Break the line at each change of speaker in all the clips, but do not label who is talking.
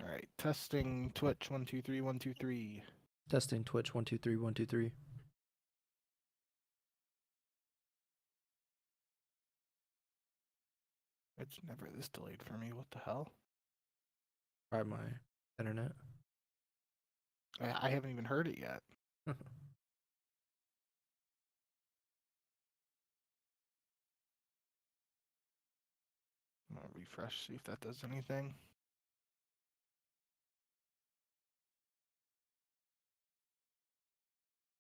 All right, testing Twitch 1 2 3 1 2 3.
Testing Twitch 1 2 3 1 2 3.
It's never this delayed for me. What the hell?
Try my internet.
I haven't even heard it yet. I'm gonna refresh, see if that does anything.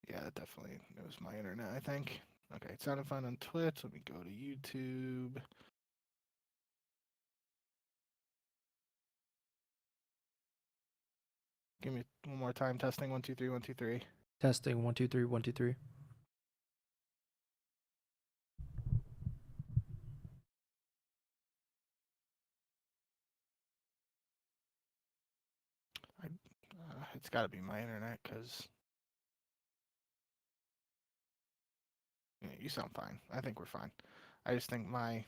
Yeah, it definitely knows my internet, I think. Okay, it sounded fine on Twitch. Let me go to YouTube. Give me one more time. Testing 1 2 3 1 2 3.
Testing 1 2 3 1 2 3.
It's got to be my internet because you sound fine. I think we're fine. I just think my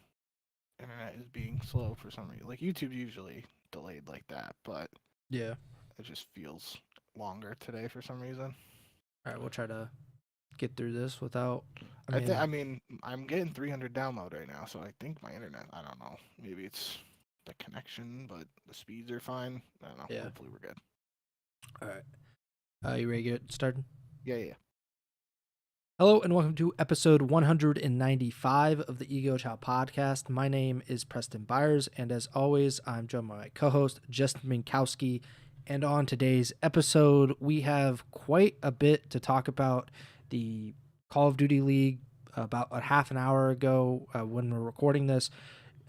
internet is being slow for some reason. Like YouTube's usually delayed like that, but
Yeah.
it just feels longer today for some reason.
All right, we'll try to get through this without.
I mean, I'm getting 300 download right now, so I think my internet. I don't know. Maybe it's the connection, but the speeds are fine. I don't know.
Yeah.
Hopefully we're good.
All right. You ready to get started?
Yeah.
Hello and welcome to episode 195 of the Ego Chall Podcast. My name is Preston Byers, and as always, I'm joined by my co-host, Justin Binkowski. And on today's episode, we have quite a bit to talk about. The Call of Duty League, about a half an hour ago when we're recording this,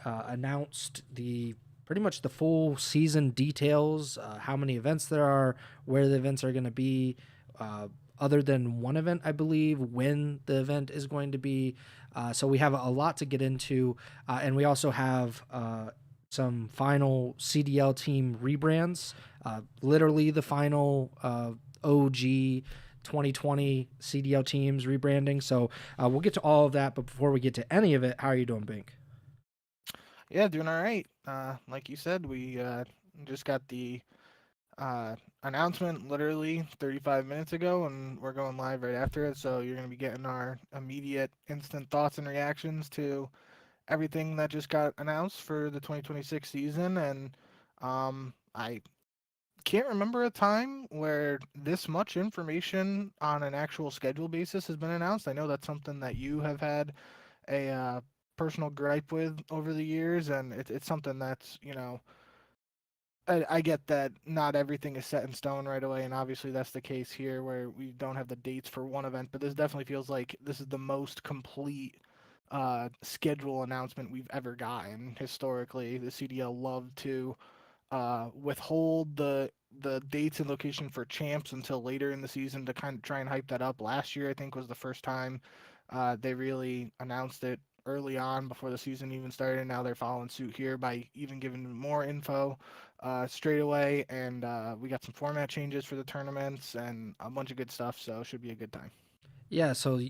announced pretty much the full season details, how many events there are, where the events are going to be, other than one event, I believe, when the event is going to be. So we have a lot to get into, and we also have some final CDL team rebrands, literally the final OG 2020 CDL teams rebranding. So we'll get to all of that, but before we get to any of it, how are you doing, Bink?
Yeah, doing all right. Like you said, we just got the announcement literally 35 minutes ago, and we're going live right after it. So you're going to be getting our immediate, instant thoughts and reactions to everything that just got announced for the 2026 season. And I can't remember a time where this much information on an actual schedule basis has been announced. I know that's something that you have had a personal gripe with over the years, and it's something that's, I get that not everything is set in stone right away, and obviously that's the case here where we don't have the dates for one event, but this definitely feels like this is the most complete schedule announcement we've ever gotten historically. The CDL loved to withhold the dates and location for champs until later in the season to kind of try and hype that up. Last year, I think, was the first time they really announced it early on before the season even started. Now they're following suit here by even giving more info straight away, and we got some format changes for the tournaments and a bunch of good stuff, so it should be a good time.
Yeah, so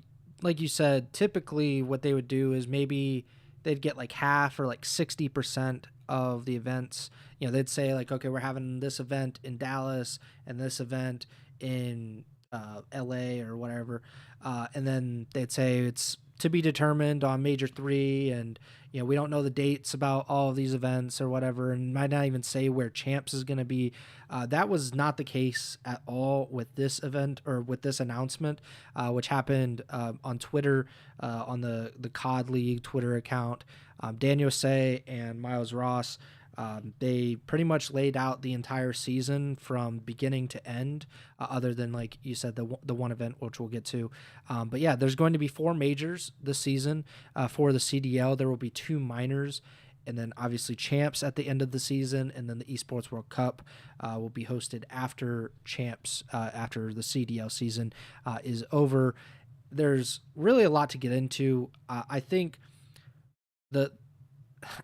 like you said, typically what they would do is maybe they'd get like half or like 60% of the events. They'd say like, okay, we're having this event in Dallas and this event in LA or whatever. And then they'd say it's to be determined on Major 3, and we don't know the dates about all of these events or whatever, and might not even say where champs is going to be. That was not the case at all with this event or with this announcement, which happened on Twitter, on the COD League Twitter account. Daniel Say and Miles Ross, they pretty much laid out the entire season from beginning to end, other than, like you said, the one event, which we'll get to. But yeah, there's going to be 4 majors this season for the CDL. There will be 2 minors, and then obviously champs at the end of the season, and then the Esports World Cup will be hosted after champs, after the CDL season is over. There's really a lot to get into. I think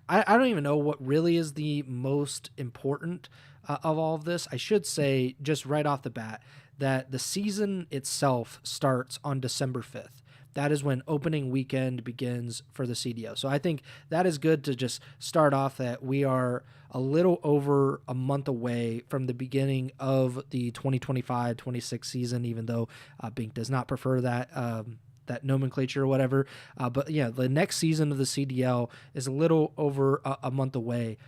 I don't even know what really is the most important of all of this. I should say just right off the bat that the season itself starts on December 5th. that is when opening weekend begins for the CDO. So I think that is good to just start off that we are a little over a month away from the beginning of the 2025-26 season, even though Bink does not prefer that nomenclature or whatever. But yeah, the next season of the CDL is a little over a month away.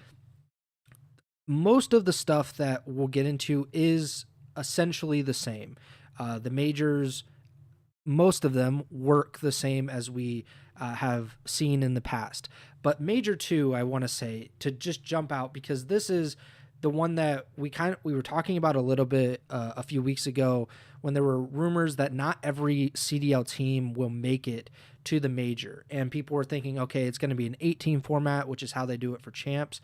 Most of the stuff that we'll get into is essentially the same. The majors, most of them work the same as we have seen in the past. But Major 2, I want to say, to just jump out, because this is the one that we were talking about a little bit a few weeks ago, when there were rumors that not every CDL team will make it to the major. And people were thinking, okay, it's going to be an 8-team format, which is how they do it for champs.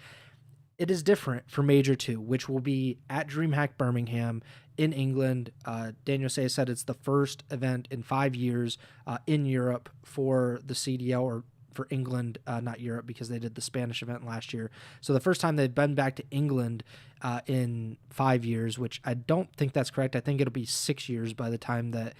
It is different for Major 2, which will be at DreamHack Birmingham in England. Daniel Say said it's the first event in 5 years in Europe for the CDL, or for England, not Europe, because they did the Spanish event last year. So the first time they've been back to England in 5 years, which I don't think that's correct. I think it'll be 6 years by the time that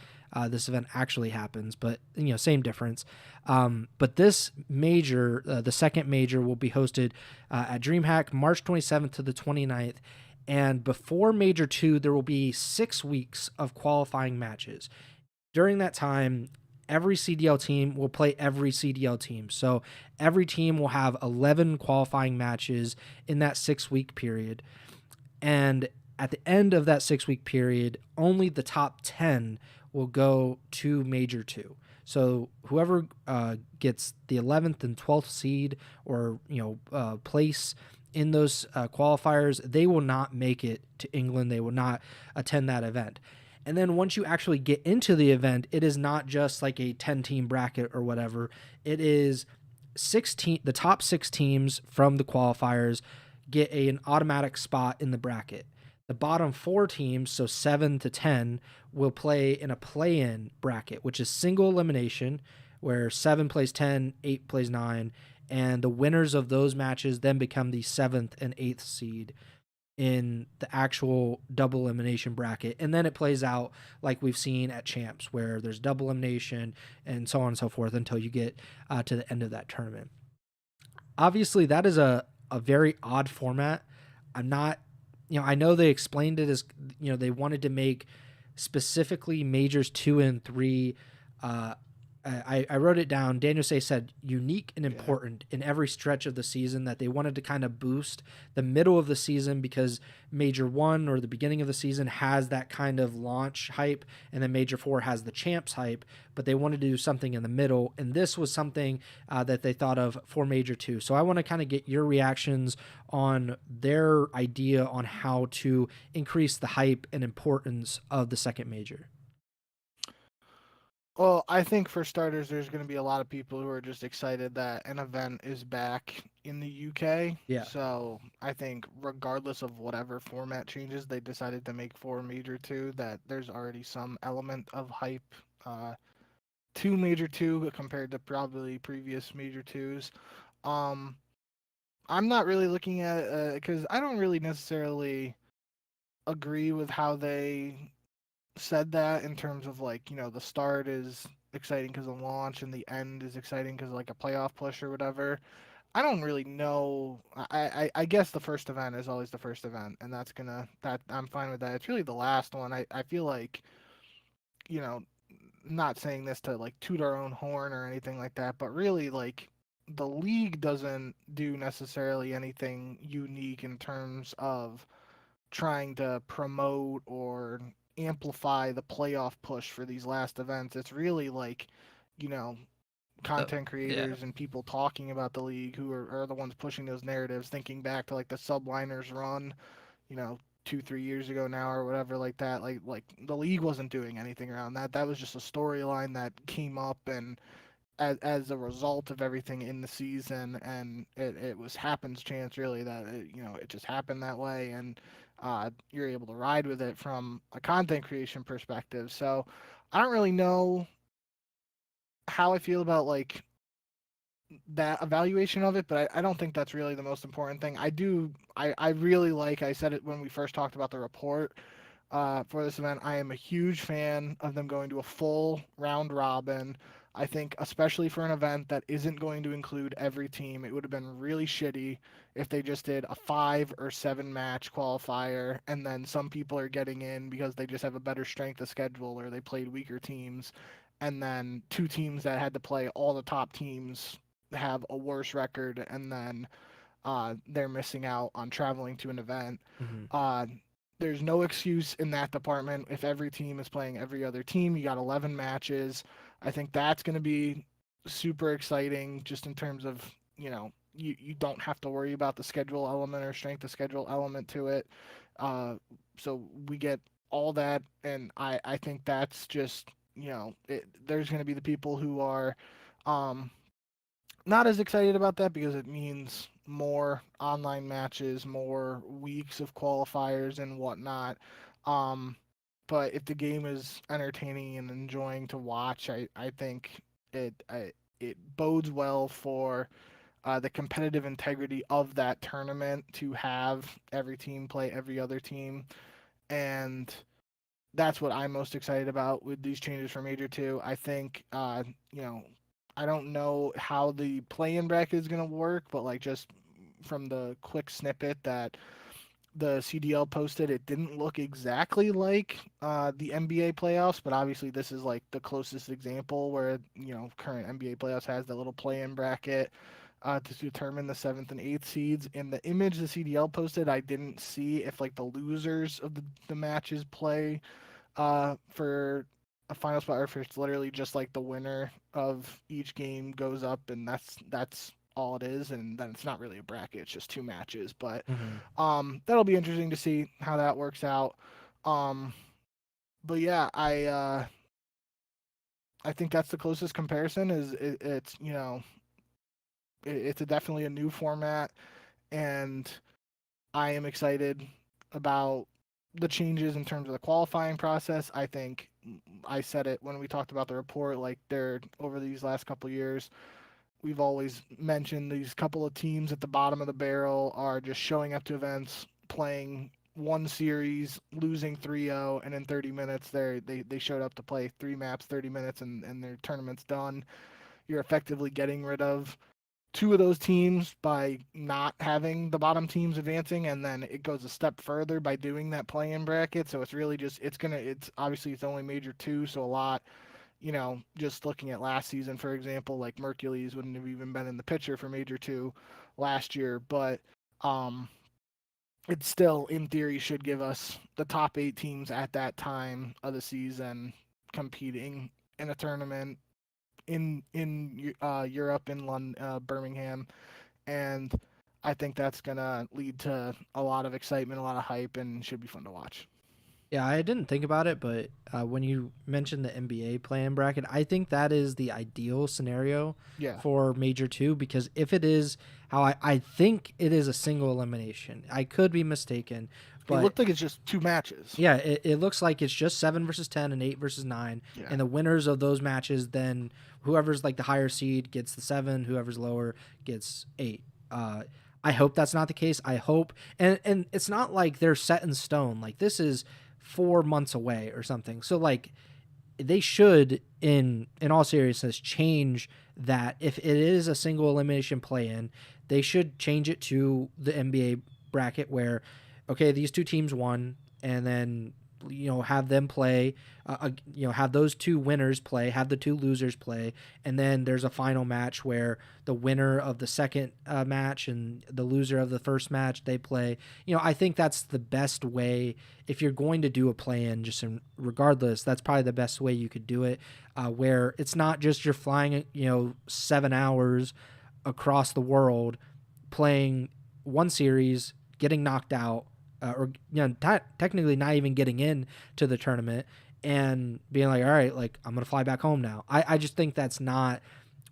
this event actually happens, but same difference. But this major, the second major, will be hosted at DreamHack March 27th to the 29th. And before Major 2, there will be 6 weeks of qualifying matches. During that time, every CDL team will play every CDL team. So every team will have 11 qualifying matches in that 6-week period. And at the end of that 6-week period, only the top 10 will go to Major 2. So whoever gets the 11th and 12th seed, or place in those qualifiers, they will not make it to England. They will not attend that event. And then once you actually get into the event, it is not just like a 10-team bracket or whatever. It is the top 6 teams from the qualifiers get an automatic spot in the bracket. The bottom 4 teams, so 7 to 10, will play in a play-in bracket, which is single elimination, where 7 plays 10, 8 plays 9, and the winners of those matches then become the 7th and 8th seed in the actual double elimination bracket. And then it plays out like we've seen at champs, where there's double elimination and so on and so forth until you get to the end of that tournament. Obviously, that is a very odd format. I'm not, I know they explained it as, they wanted to make specifically majors 2 and 3. I wrote it down. Daniel Say said unique and important in every stretch of the season, that they wanted to kind of boost the middle of the season, because Major 1, or the beginning of the season, has that kind of launch hype, and then Major 4 has the champs hype, but they wanted to do something in the middle, and this was something that they thought of for Major 2. So I want to kind of get your reactions on their idea on how to increase the hype and importance of the second major.
Well, I think for starters, there's going to be a lot of people who are just excited that an event is back in the UK.
Yeah.
So I think regardless of whatever format changes they decided to make for Major 2, that there's already some element of hype to Major 2 compared to probably previous Major 2s. I'm not really looking at because I don't really necessarily agree with how they said that, in terms of like, the start is exciting because of launch and the end is exciting because of like a playoff push or whatever. I don't really know. I guess the first event is always the first event, and that I'm fine with that. It's really the last one. I feel like, you know, not saying this to like toot our own horn or anything like that, but really, like, the league doesn't do necessarily anything unique in terms of trying to promote or amplify the playoff push for these last events. It's really like, you know, content creators and people talking about the league who are the ones pushing those narratives, thinking back to like the subliners run, 2-3 years ago now or whatever, like that. Like the league wasn't doing anything around that. That was just a storyline that came up, and as a result of everything in the season, and it was happens chance really that it just happened that way, and you're able to ride with it from a content creation perspective. So I don't really know how I feel about like that evaluation of it, but I don't think that's really the most important thing. I really like, I said it when we first talked about the report for this event, I am a huge fan of them going to a full round robin. I think, especially for an event that isn't going to include every team, it would have been really shitty if they just did a 5 or 7 match qualifier and then some people are getting in because they just have a better strength of schedule or they played weaker teams, and then 2 teams that had to play all the top teams have a worse record, and then they're missing out on traveling to an event.
Hmm.
Uh, there's no excuse in that department. If every team is playing every other team, you got 11 matches. I think that's going to be super exciting just in terms of, you don't have to worry about the schedule element or strength of schedule element to it. So we get all that, and I think that's just, there's going to be the people who are um, not as excited about that because it means more online matches, more weeks of qualifiers and whatnot. Um, but if the game is entertaining and enjoying to watch, I think it bodes well for the competitive integrity of that tournament to have every team play every other team, and that's what I'm most excited about with these changes for Major 2. I think, I don't know how the play-in bracket is going to work, but like just from the quick snippet that the CDL posted, it didn't look exactly like the NBA playoffs, but obviously this is like the closest example where, current NBA playoffs has the little play-in bracket to determine the 7th and 8th seeds. In the image the CDL posted, I didn't see if like the losers of the matches play for a final spot, or if it's literally just like the winner of each game goes up, and that's all it is, and then it's not really a bracket; it's just 2 matches. But
Hmm.
that'll be interesting to see how that works out. Um, but yeah, I think that's the closest comparison. It's it's definitely a new format, and I am excited about the changes in terms of the qualifying process. I think I said it when we talked about the report, like they're over these last couple of years, we've always mentioned these couple of teams at the bottom of the barrel are just showing up to events, playing one series, losing 3-0, and in 30 minutes they showed up to play 3 maps, 30 minutes, and their tournament's done. You're effectively getting rid of 2 of those teams by not having the bottom teams advancing, and then it goes a step further by doing that play-in bracket. So it's really just it's obviously it's only Major 2, so a lot, just looking at last season, for example, like Mercules wouldn't have even been in the picture for Major 2 last year, but um it still in theory should give us the top 8 teams at that time of the season competing in a tournament in Europe, in London, Birmingham, and I think that's gonna lead to a lot of excitement, a lot of hype, and should be fun to watch.
Yeah, I didn't think about it, but when you mentioned the NBA play-in bracket, I think that is the ideal scenario
Yeah,
for Major 2 because if it is how I think it is a single elimination. I could be mistaken,
it
but
looked like it's just 2 matches.
yeah, it looks like it's just 7 versus 10 and 8 versus 9.
Yeah,
And the winners of those matches, then whoever's like the higher seed gets the 7, whoever's lower gets 8. I hope that's not the case. I hope. And it's not like they're set in stone. Like this is 4 months away or something. So like they should in all seriousness change that if it is a single elimination play in, they should change it to the NBA bracket where okay, these 2 teams won and then have them play have those 2 winners play, have the 2 losers play, and then there's a final match where the winner of the second match and the loser of the first match they play. I think that's the best way if you're going to do a play-in. Regardless, that's probably the best way you could do it, where it's not just you're flying 7 hours across the world playing one series, getting knocked out, or technically not even getting in to the tournament and being like, all right, like I'm gonna fly back home now. I just think that's not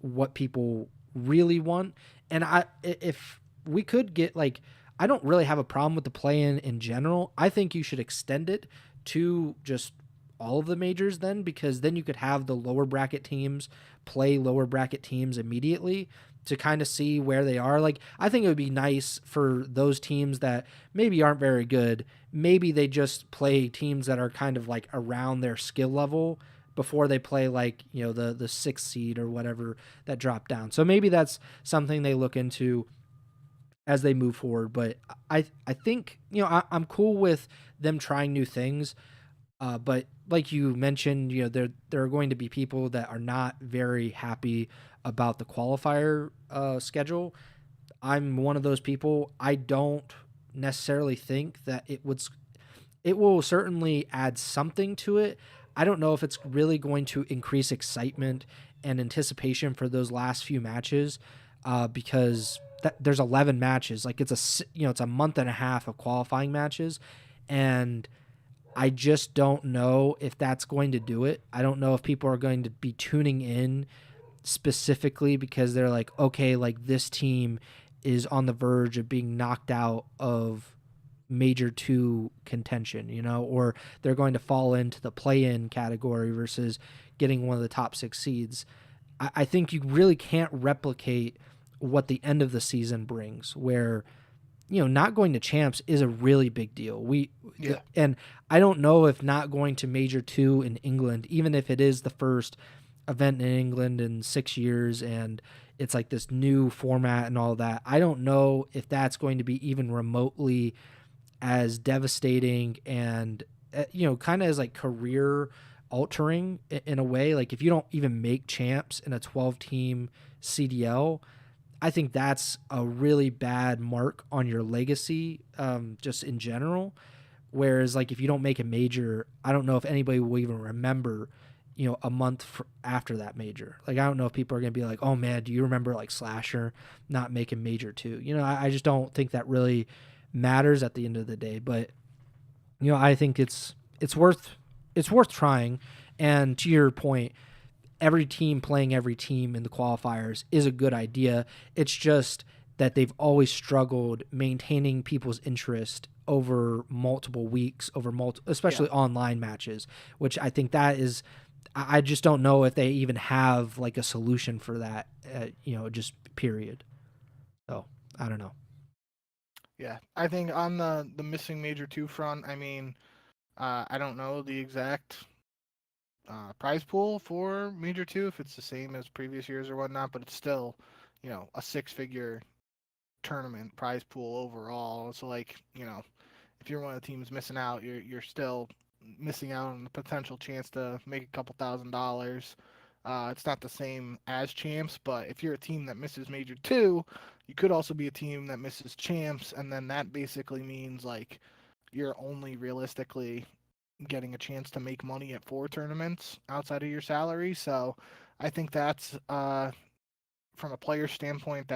what people really want. And if we could get like, I don't really have a problem with the play in general. I think you should extend it to just all of the majors then, because then you could have the lower bracket teams play lower bracket teams immediately to kind of see where they are. Like, I think it would be nice for those teams that maybe aren't very good. Maybe they just play teams that are kind of like around their skill level before they play like the sixth seed or whatever that dropped down. So maybe that's something they look into as they move forward. But I think I'm cool with them trying new things. But like you mentioned, there are going to be people that are not very happy about the qualifier schedule. I'm one of those people. I don't necessarily think that it will certainly add something to it. I don't know if it's really going to increase excitement and anticipation for those last few matches, because there's 11 matches. Like it's a month and a half of qualifying matches, and I just don't know if that's going to do it. I don't know if people are going to be tuning in specifically because they're like, okay, like this team is on the verge of being knocked out of major two contention, or they're going to fall into the play-in category versus getting one of the top six seeds. I think you really can't replicate what the end of the season brings, where not going to champs is a really big deal. And I don't know if not going to major two in England, even if it is the first event in England in 6 years and it's like this new format and all that, I don't know if that's going to be even remotely as devastating and kind of as like career altering in a way. Like if you don't even make champs in a 12 team CDL, I think that's a really bad mark on your legacy, just in general. Whereas like if you don't make a major, I don't know if anybody will even remember a month after that major. Like I don't know if people are gonna be like, oh man, do you remember like Slasher not making major too? I just don't think that really matters at the end of the day. But I think it's worth trying. And to your point, every team playing every team in the qualifiers is a good idea. It's just that they've always struggled maintaining people's interest over multiple weeks, especially online matches, which I think that is, I just don't know if they even have like a solution for that, just period. So I don't know.
Yeah, I think on the missing major two front, I mean, I don't know the exact prize pool for major two if it's the same as previous years or whatnot, but it's still, a six-figure tournament prize pool overall. So like, if you're one of the teams missing out, you're still missing out on the potential chance to make a couple $1,000s. It's not the same as champs, but if you're a team that misses major two, you could also be a team that misses champs, and then that basically means like you're only realistically getting a chance to make money at four tournaments outside of your salary. So I think that's from a player standpoint,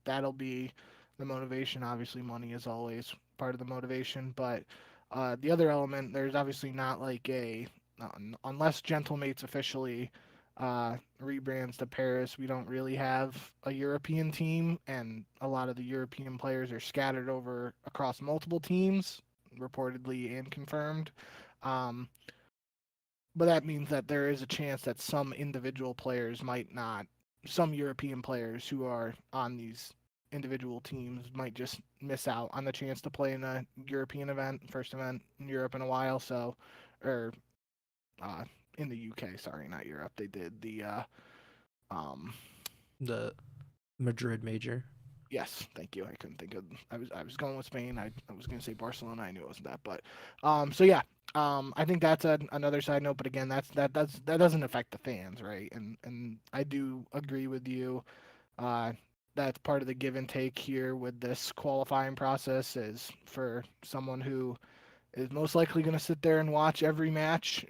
that'll be the motivation. Obviously, money is always part of the motivation, but the other element, there's obviously not like unless Gentlemates officially rebrands to Paris, we don't really have a European team, and a lot of the European players are scattered over across multiple teams, reportedly and confirmed. Um, but that means that there is a chance that some individual players might not, some European players who are on these individual teams might just miss out on the chance to play in a European event, first event in Europe in a while. So, or uh, in the UK, sorry, not Europe. They did um,
The Madrid major.
yes, thank you. I couldn't think of. I was going with Spain. I was going to say Barcelona. I knew it wasn't that, but so yeah. I think that's another side note, but again, that doesn't affect the fans, right? And I do agree with you. Uh, that's part of the give and take here with this qualifying process is for someone who is most likely going to sit there and watch every match.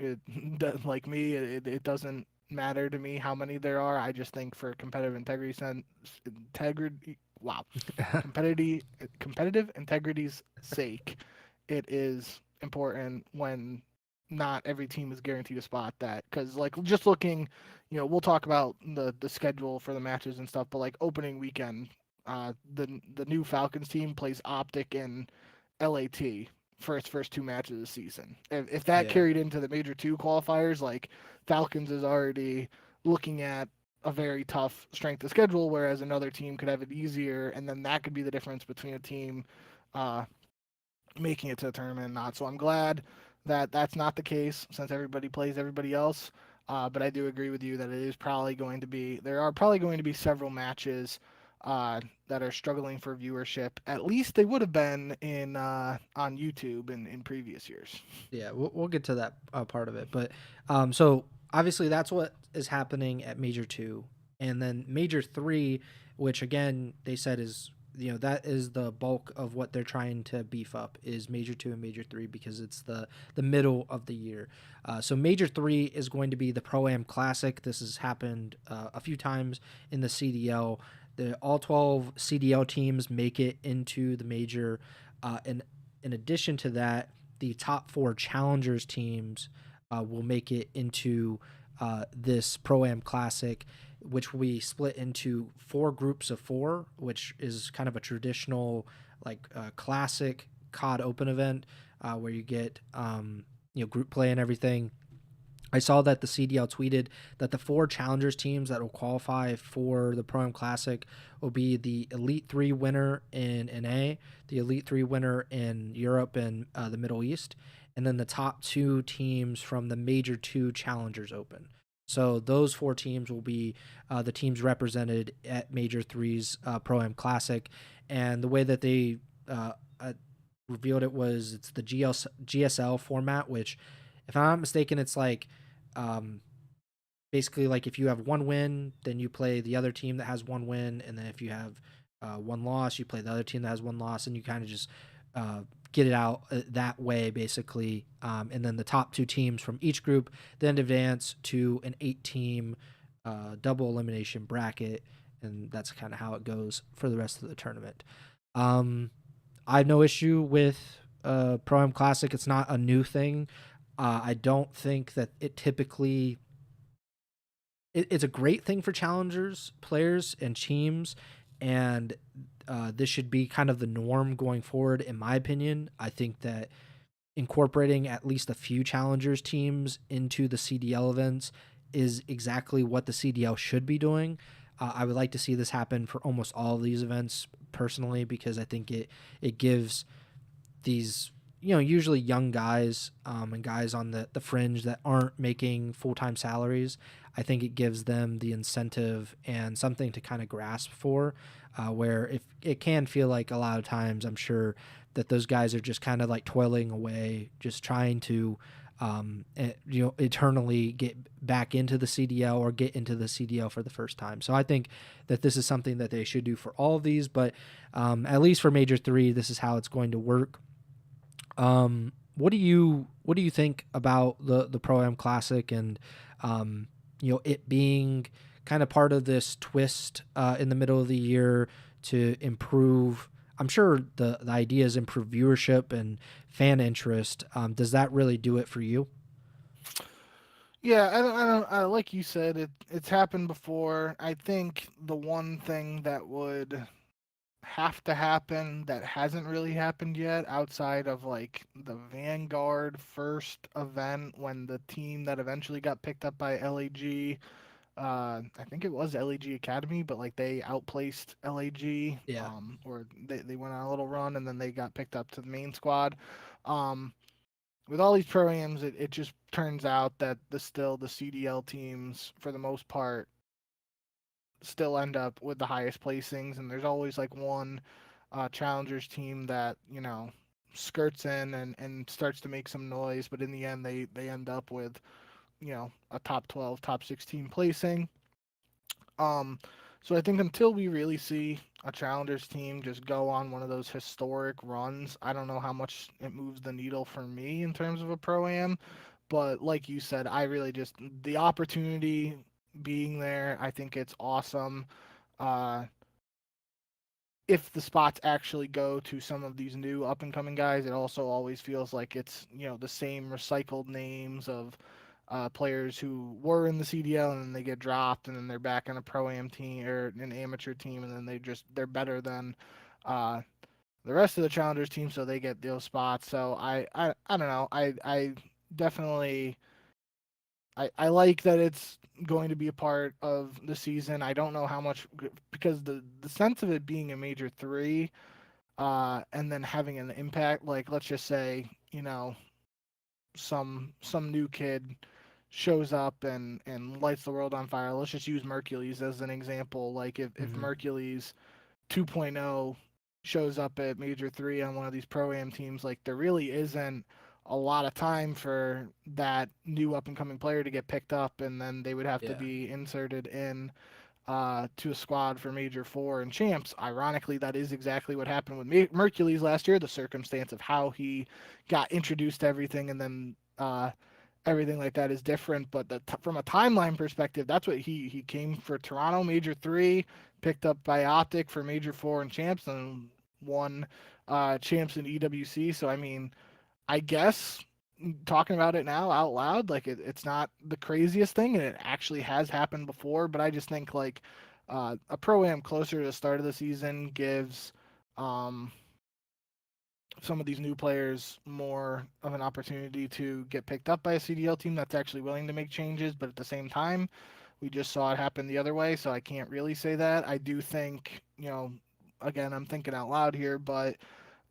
Like me, it doesn't matter to me how many there are. I just think for wow, competitive integrity's sake, it is important when not every team is guaranteed a spot that because like just looking, we'll talk about the schedule for the matches and stuff, but like opening weekend, the new Falcons team plays Optic and LAT for its first two matches of the season. If that carried into the major two qualifiers, like Falcons is already looking at a very tough strength of schedule, whereas another team could have it easier, and then that could be the difference between a team making it to the tournament and not. So I'm glad that that's not the case since everybody plays everybody else. But I do agree with you that it is probably going to be there are probably going to be several matches that are struggling for viewership. At least they would have been in on YouTube in previous years.
Yeah, we'll get to that part of it. But so obviously that's what is happening at Major 2. And then Major 3, which again, they said is, that is the bulk of what they're trying to beef up is Major 2 and Major 3 because it's the middle of the year. So Major 3 is going to be the Pro-Am Classic. This has happened a few times in the CDL. All 12 CDL teams make it into the major. And in addition to that, the top 4 challengers teams will make it into this Pro-Am Classic, which we split into 4 groups of 4, which is kind of a traditional classic COD Open event where you get group play and everything. I saw that the CDL tweeted that the 4 challengers teams that will qualify for the Pro-Am Classic will be the Elite 3 winner in NA, the Elite 3 winner in Europe and the Middle East, and then the top 2 teams from the Major 2 Challengers Open. So those 4 teams will be the teams represented at Major 3's Pro-Am Classic. And the way that they revealed it was it's the GSL format, which, if I'm not mistaken, it's basically like if you have 1 win, then you play the other team that has 1 win, and then if you have 1 loss, you play the other team that has 1 loss, and you kind of just get it out that way, basically. And then the top 2 teams from each group then advance to an 8-team double elimination bracket, and that's kind of how it goes for the rest of the tournament. I have no issue with Pro-Am Classic. It's not a new thing. I don't think that it typically it's a great thing for challengers, players, and teams, and this should be kind of the norm going forward, in my opinion. I think that incorporating at least a few challengers teams into the CDL events is exactly what the CDL should be doing. I would like to see this happen for almost all of these events personally, because I think it gives these usually young guys and guys on the fringe that aren't making full-time salaries. I think it gives them the incentive and something to kind of grasp for, where if it can feel like a lot of times, I'm sure that those guys are just kind of like toiling away, just trying to eternally get back into the CDL or get into the CDL for the first time. So I think that this is something that they should do for all of these, but at least for Major 3, this is how it's going to work. What do you think about the Pro-Am Classic and it being kind of part of this twist in the middle of the year to improve? I'm sure the idea is improve viewership and fan interest. Does that really do it for you?
Yeah, I like you said, it's happened before. I think the one thing that would have to happen that hasn't really happened yet outside of like the Vanguard first event when the team that eventually got picked up by LAG, I think it was LAG Academy, but like they outplaced LAG,
Yeah.
or they went on a little run and then they got picked up to the main squad. Um, with all these programs, it just turns out that the CDL teams for the most part still end up with the highest placings, and there's always like one challengers team that skirts in and starts to make some noise, but in the end they end up with a top 12, top 16 placing. Um, so I think until we really see a challengers team just go on one of those historic runs, I don't know how much it moves the needle for me in terms of a pro am. But like you said, I really just the opportunity being there, I think it's awesome. Uh, if the spots actually go to some of these new up and coming guys, it also always feels like it's the same recycled names of players who were in the CDL and then they get dropped and then they're back on a pro am team or an amateur team and then they're better than uh, the rest of the challengers team, so they get those spots. So I don't know. I definitely I like that it's going to be a part of the season. I don't know how much because the sense of it being a major 3 and then having an impact, like let's just say, some new kid shows up and lights the world on fire. Let's just use Mercules as an example. Like if
Mm-hmm.
Mercules 2.0 shows up at Major 3 on one of these pro-am teams, like there really isn't a lot of time for that new up-and-coming player to get picked up, and then they would have to
Yeah.
be inserted in to a squad for Major 4 and Champs. Ironically, that is exactly what happened with Mercules last year, the circumstance of how he got introduced to everything, and then everything like that is different. But from a timeline perspective, that's what he came for Toronto Major 3, picked up by Optic for Major 4 and Champs, and won Champs in EWC. So, I mean, I guess talking about it now out loud, like it's not the craziest thing, and it actually has happened before. But I just think like a pro-am closer to the start of the season gives um, some of these new players more of an opportunity to get picked up by a CDL team that's actually willing to make changes. But at the same time, we just saw it happen the other way, so I can't really say that. I do think, again, I'm thinking out loud here, but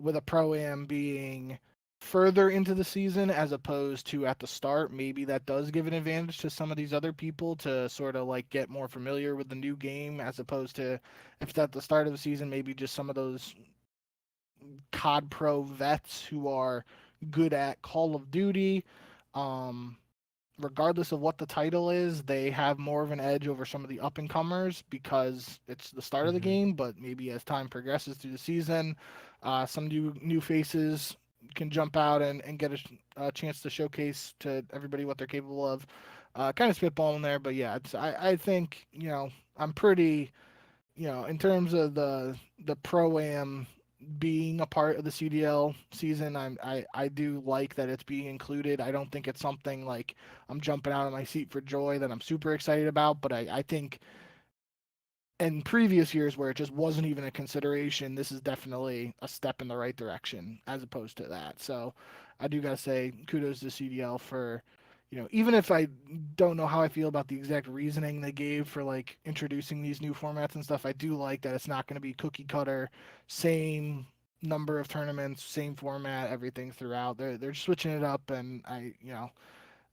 with a pro-am being further into the season as opposed to at the start, maybe that does give an advantage to some of these other people to sort of like get more familiar with the new game, as opposed to if it's at the start of the season, maybe just some of those COD Pro vets who are good at Call of Duty. Um, Regardless of what the title is, they have more of an edge over some of the up and comers because it's the start of the
Mm-hmm.
game. But maybe as time progresses through the season, some new faces can jump out and get a chance to showcase to everybody what they're capable of. Kind of spitballing there, but yeah, I think I'm pretty in terms of the pro am being a part of the CDL season, I do like that it's being included. I don't think it's something like I'm jumping out of my seat for joy that I'm super excited about, but I think in previous years where it just wasn't even a consideration, this is definitely a step in the right direction as opposed to that. So I do gotta say kudos to CDL for, even if I don't know how I feel about the exact reasoning they gave for like introducing these new formats and stuff, I do like that it's not going to be cookie cutter, same number of tournaments, same format, everything throughout. They're switching it up, and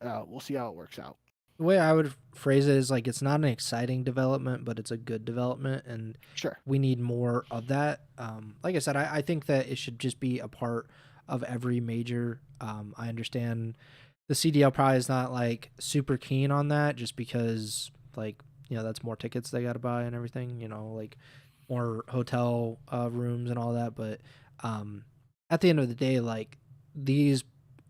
we'll see how it works out.
The way I would phrase it is like it's not an exciting development, but it's a good development, and
Sure.
we need more of that. Like I said, I think that it should just be a part of every major. I understand the CDL probably is not like super keen on that, just because like that's more tickets they got to buy and everything. Like more hotel rooms and all that. But at the end of the day, like these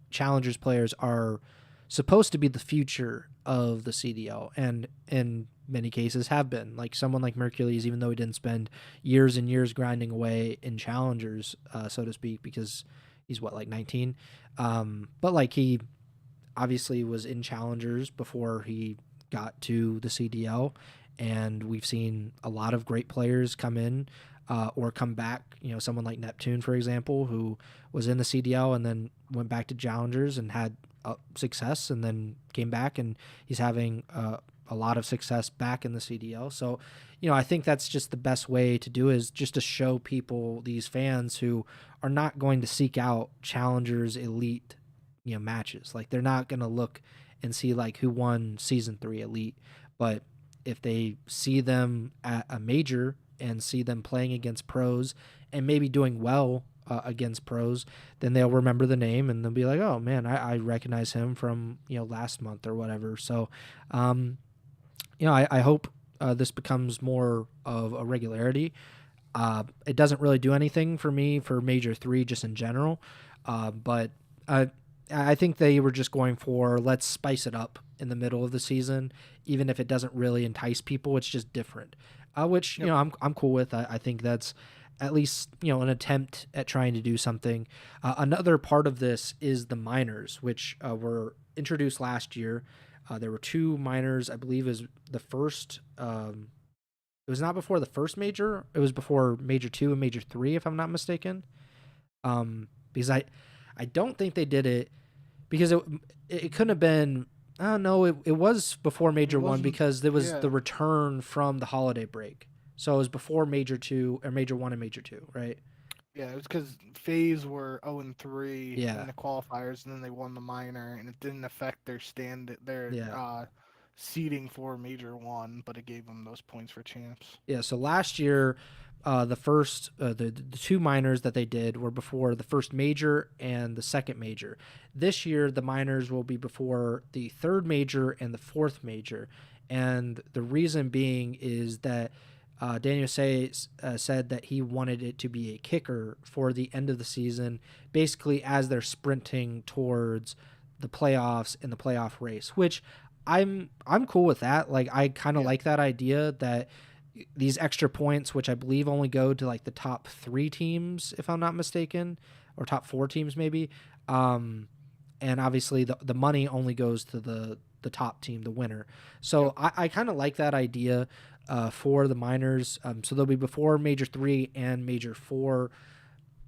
challengers players are supposed to be the future of the CDL, and in many cases have been. Like someone like Mercules, even though he didn't spend years and years grinding away in challengers, so to speak, because he's what, like 19, but like he obviously was in challengers before he got to the CDL, and we've seen a lot of great players come in or come back. Someone like Neptune, for example, who was in the CDL and then went back to challengers and had success, and then came back, and he's having a lot of success back in the CDL. So, I think that's just the best way to do, is just to show people, these fans who are not going to seek out challengers elite matches. Like they're not going to look and see like who won season 3 elite, but if they see them at a major and see them playing against pros and maybe doing well against pros, then they'll remember the name and they'll be like, oh man, I recognize him from last month or whatever. So I hope this becomes more of a regularity. It doesn't really do anything for me for Major 3 just in general, but I think they were just going for, let's spice it up in the middle of the season, even if it doesn't really entice people. It's just different, which
Yep.
I'm cool with. I think that's at least an attempt at trying to do something. Another part of this is the minors, which were introduced last year. There were 2 minors, I believe, is the first. It was not before the first major. It was before Major 2 and Major 3, if I'm not mistaken. Because I don't think they did it because it couldn't have been. Oh no, it was before Major 1 because there was the return from the holiday break. So it was before Major 2 or Major 1 and Major 2, right?
Yeah, it was because Phase were 0-3 in
Yeah,
the qualifiers, and then they won the minor, and it didn't affect their
yeah.
seeding for Major One, but it gave them those points for champs.
Yeah, so last year, the first the two minors that they did were before the first major and the second major. This year, the minors will be before the third major and the fourth major, and the reason being is that Daniel said that he wanted it to be a kicker for the end of the season, basically as they're sprinting towards the playoffs and the playoff race, which I'm cool with that. Like I kind of
Yeah,
like that idea that these extra points, which I believe only go to like the top three teams, if I'm not mistaken, or top four teams maybe. Um, and obviously the money only goes to the top team, the winner. So
yep.
I kind of like that idea for the minors. So they'll be before Major 3 and Major 4.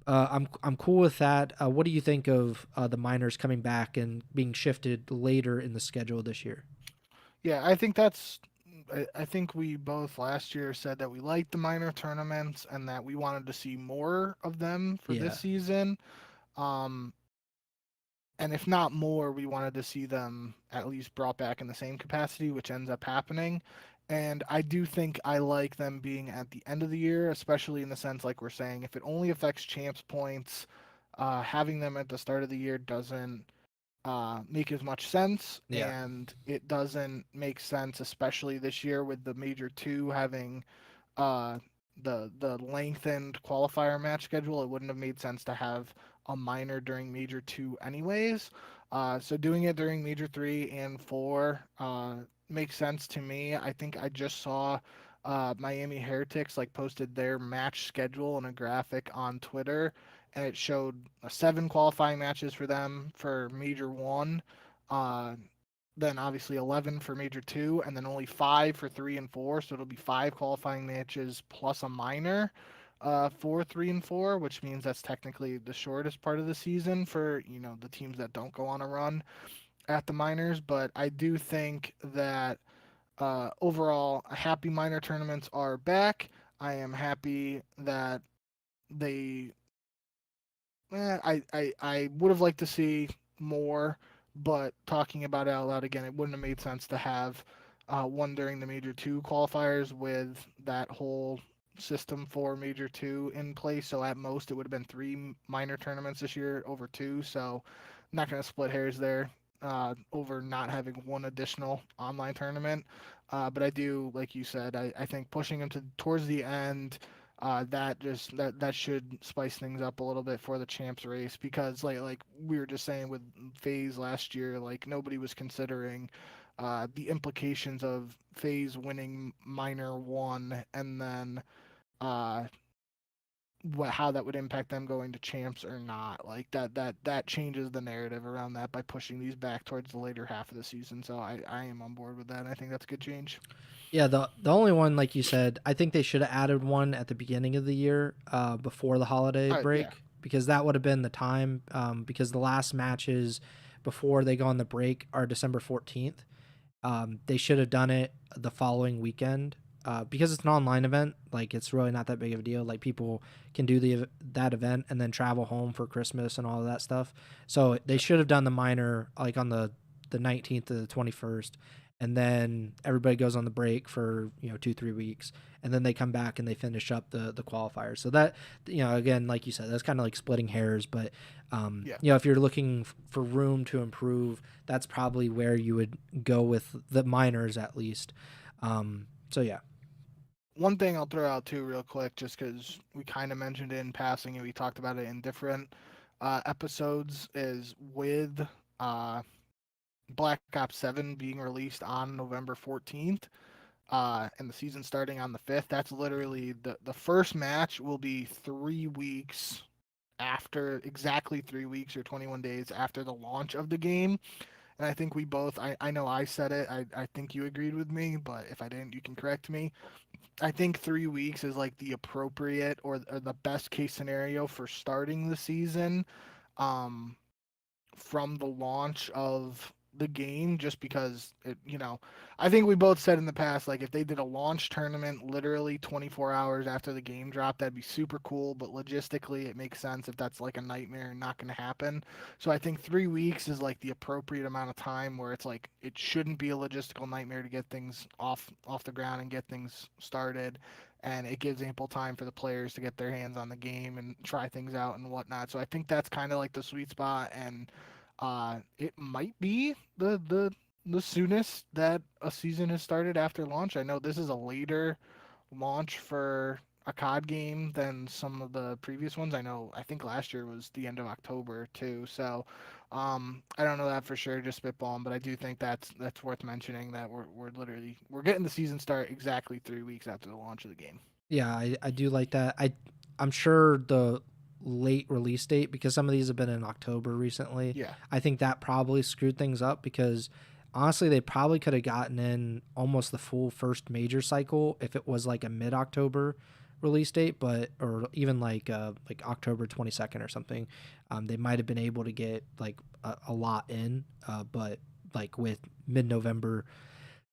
I'm cool with that. What do you think of the minors coming back and being shifted later in the schedule this year?
Yeah, I think that's. I think we both last year said that we liked the minor tournaments and that we wanted to see more of them for this
Yeah,
season. Um, and if not more, we wanted to see them at least brought back in the same capacity, which ends up happening. And I do think I like them being at the end of the year, especially in the sense, like we're saying, if it only affects champs points, having them at the start of the year doesn't make as much sense,
yeah,
and it doesn't make sense, especially this year with the major two having uh, the lengthened qualifier match schedule. It wouldn't have made sense to have a minor during major two, anyways. So doing it during major three and four makes sense to me. I think I just saw Miami Heretics like posted their match schedule in a graphic on Twitter, and it showed seven qualifying matches for them for major one. Uh, then obviously 11 for major two, and then only five for three and four. So it'll be five qualifying matches plus a minor for three and four, which means that's technically the shortest part of the season for the teams that don't go on a run at the minors. But I do think that overall, happy minor tournaments are back. I am happy that they I would have liked to see more, but talking about it out loud again, it wouldn't have made sense to have one during the Major 2 qualifiers with that whole system for Major 2 in place. So at most, it would have been three minor tournaments this year over two. So I'm not going to split hairs there over not having one additional online tournament. But I do, like you said, I think pushing them to towards the end that should spice things up a little bit for the champs race, because like we were just saying with Phase last year, like nobody was considering the implications of Phase winning minor one, and then uh how that would impact them going to champs or not. Like that changes the narrative around that by pushing these back towards the later half of the season. So I am on board with that, and I think that's a good change.
yeah. The only one, like you said, I think they should have added one at the beginning of the year, before the holiday
Yeah.
break, because that would have been the time. Because the last matches before they go on the break are December 14th. They should have done it the following weekend. Because it's an online event, like it's really not that big of a deal. Like people can do that event and then travel home for Christmas and all of that stuff. So they should have done the minor like on the 19th to the 21st, and then everybody goes on the break for 2-3 weeks, and then they come back and they finish up the qualifiers. So that again, like you said, that's kind of like splitting hairs, but
Yeah.
if you're looking for room to improve, that's probably where you would go with the minors at least. So yeah.
One thing I'll throw out too, real quick, just because we kind of mentioned it in passing and we talked about it in different episodes, is with uh, Black Ops 7 being released on November 14th and the season starting on the 5th. That's literally the first match will be 3 weeks after, exactly 3 weeks or 21 days after the launch of the game. And I think we both, I know I said it, I think you agreed with me, but if I didn't, you can correct me. I think 3 weeks is like the appropriate or the best case scenario for starting the season um, from the launch of the game just because I think we both said in the past, like if they did a launch tournament literally 24 hours after the game dropped, that'd be super cool, but logistically it makes sense if that's like a nightmare and not going to happen. So I think 3 weeks is like the appropriate amount of time where it's like it shouldn't be a logistical nightmare to get things off the ground and get things started, and it gives ample time for the players to get their hands on the game and try things out and whatnot. So I think that's kind of like the sweet spot, and it might be the soonest that a season has started after launch. I know this is a later launch for a COD game than some of the previous ones. I think last year was the end of October too. So I don't know that for sure, just spitballing, but I do think that's worth mentioning that we're getting the season start exactly 3 weeks after the launch of the game.
Yeah, I do like that. I'm sure the late release date, because some of these have been in October recently.
Yeah.
I think that probably screwed things up because honestly they probably could have gotten in almost the full first major cycle if it was like a mid-October release date, but or even like October 22nd or something. They might have been able to get like a lot in, but like with mid-November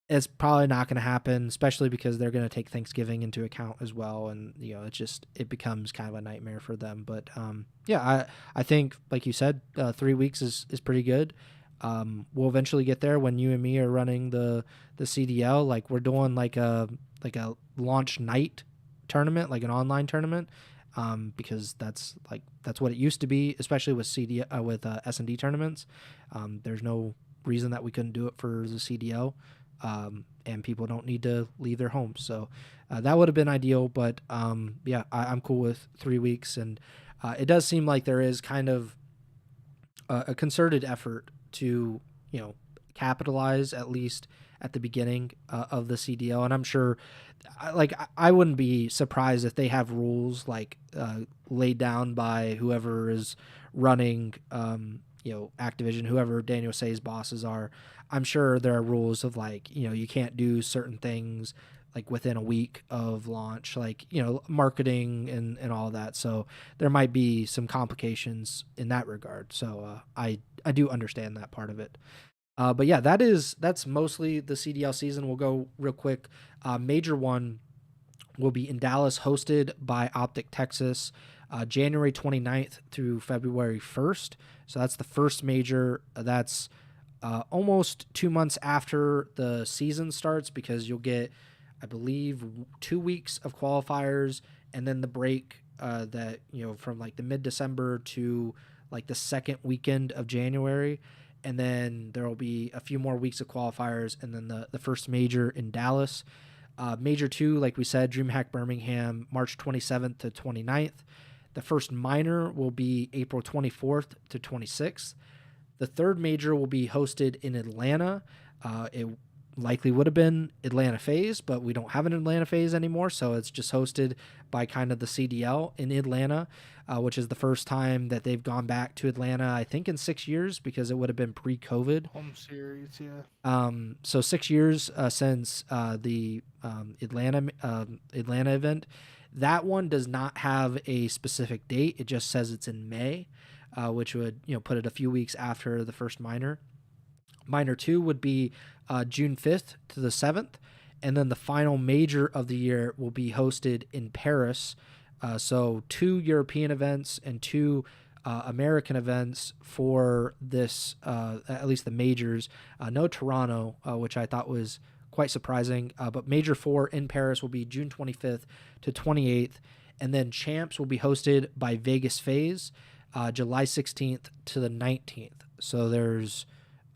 it's probably not going to happen, especially because they're going to take Thanksgiving into account as well, and it becomes kind of a nightmare for them. But yeah, I think like you said, 3 weeks is pretty good. We'll eventually get there when you and me are running the CDL. Like we're doing like a launch night tournament, like an online tournament, because that's what it used to be, especially with with S&D tournaments. There's no reason that we couldn't do it for the CDL. And people don't need to leave their homes. So that would have been ideal. But yeah, I'm cool with 3 weeks. And it does seem like there is kind of a concerted effort to, capitalize at least at the beginning of the CDL. And I'm sure, I wouldn't be surprised if they have rules like laid down by whoever is running, Activision, whoever Daniel Say's bosses are. I'm sure there are rules of like, you can't do certain things like within a week of launch, like, marketing and all that. So there might be some complications in that regard. So I do understand that part of it. But yeah, that's mostly the CDL season. We'll go real quick. Major one will be in Dallas, hosted by Optic Texas, January 29th through February 1st. So that's the first major. That's almost 2 months after the season starts, because you'll get, I believe, 2 weeks of qualifiers and then the break that, from like the mid-December to like the second weekend of January. And then there will be a few more weeks of qualifiers and then the first major in Dallas. Major 2, like we said, DreamHack Birmingham, March 27th to 29th. The first minor will be April 24th to 26th. The third major will be hosted in Atlanta. It likely would have been Atlanta Phase, but we don't have an Atlanta Phase anymore, so it's just hosted by kind of the CDL in Atlanta, which is the first time that they've gone back to Atlanta, I think, in 6 years, because it would have been pre-COVID.
Home series, yeah.
So 6 years since the Atlanta event. That one does not have a specific date. It just says it's in May, which would put it a few weeks after the first minor. Minor 2 would be June 5th to the 7th, and then the final major of the year will be hosted in Paris. So 2 European events and 2 American events for this, at least the majors. No Toronto, which I thought was quite surprising. But Major 4 in Paris will be June 25th to 28th. And then Champs will be hosted by Vegas Phase, July 16th to the 19th. So there's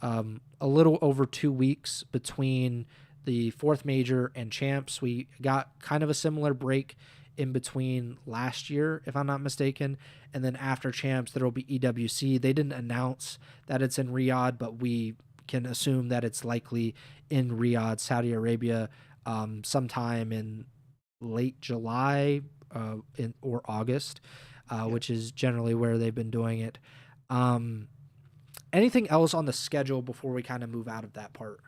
a little over 2 weeks between the fourth major and Champs. We got kind of a similar break in between last year, if I'm not mistaken. And then after Champs, there will be EWC. They didn't announce that it's in Riyadh, but we can assume that it's likely in Riyadh, Saudi Arabia, sometime in late July or August, which is generally where they've been doing it. Anything else on the schedule before we kind of move out of that part?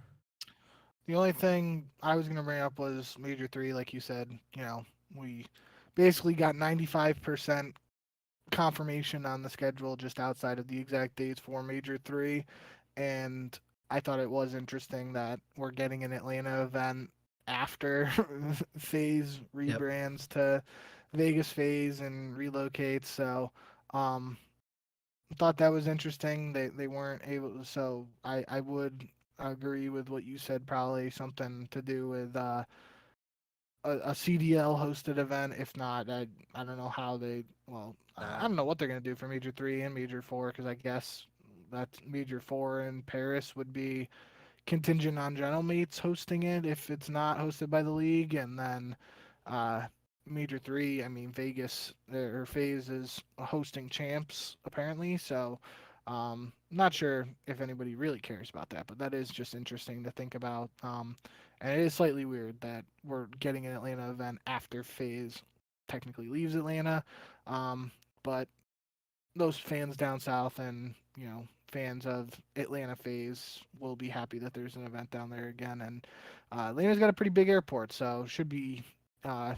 The only thing I was going to bring up was Major 3, like you said. We basically got 95% confirmation on the schedule just outside of the exact dates for Major 3. And I thought it was interesting that we're getting an Atlanta event after Phase
Yep.
rebrands to Vegas Phase and relocates. So, um, thought that was interesting. They weren't able to, so I would agree with what you said. Probably something to do with a CDL hosted event. If not, I don't know how they. Well, I
Nah.
don't know what they're gonna do for Major 3 and Major 4 because I guess that Major 4 in Paris would be contingent on General Mates hosting it if it's not hosted by the league, and then uh, Major 3. I mean Vegas or Phase is hosting champs apparently, so. Not sure if anybody really cares about that, but that is just interesting to think about. And it is slightly weird that we're getting an Atlanta event after Phase technically leaves Atlanta. But those fans down south and fans of Atlanta Phase will be happy that there's an event down there again. And Atlanta's got a pretty big airport, so should be uh,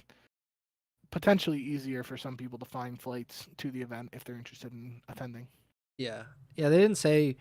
potentially easier for some people to find flights to the event if they're interested in attending.
Yeah. Yeah, they didn't say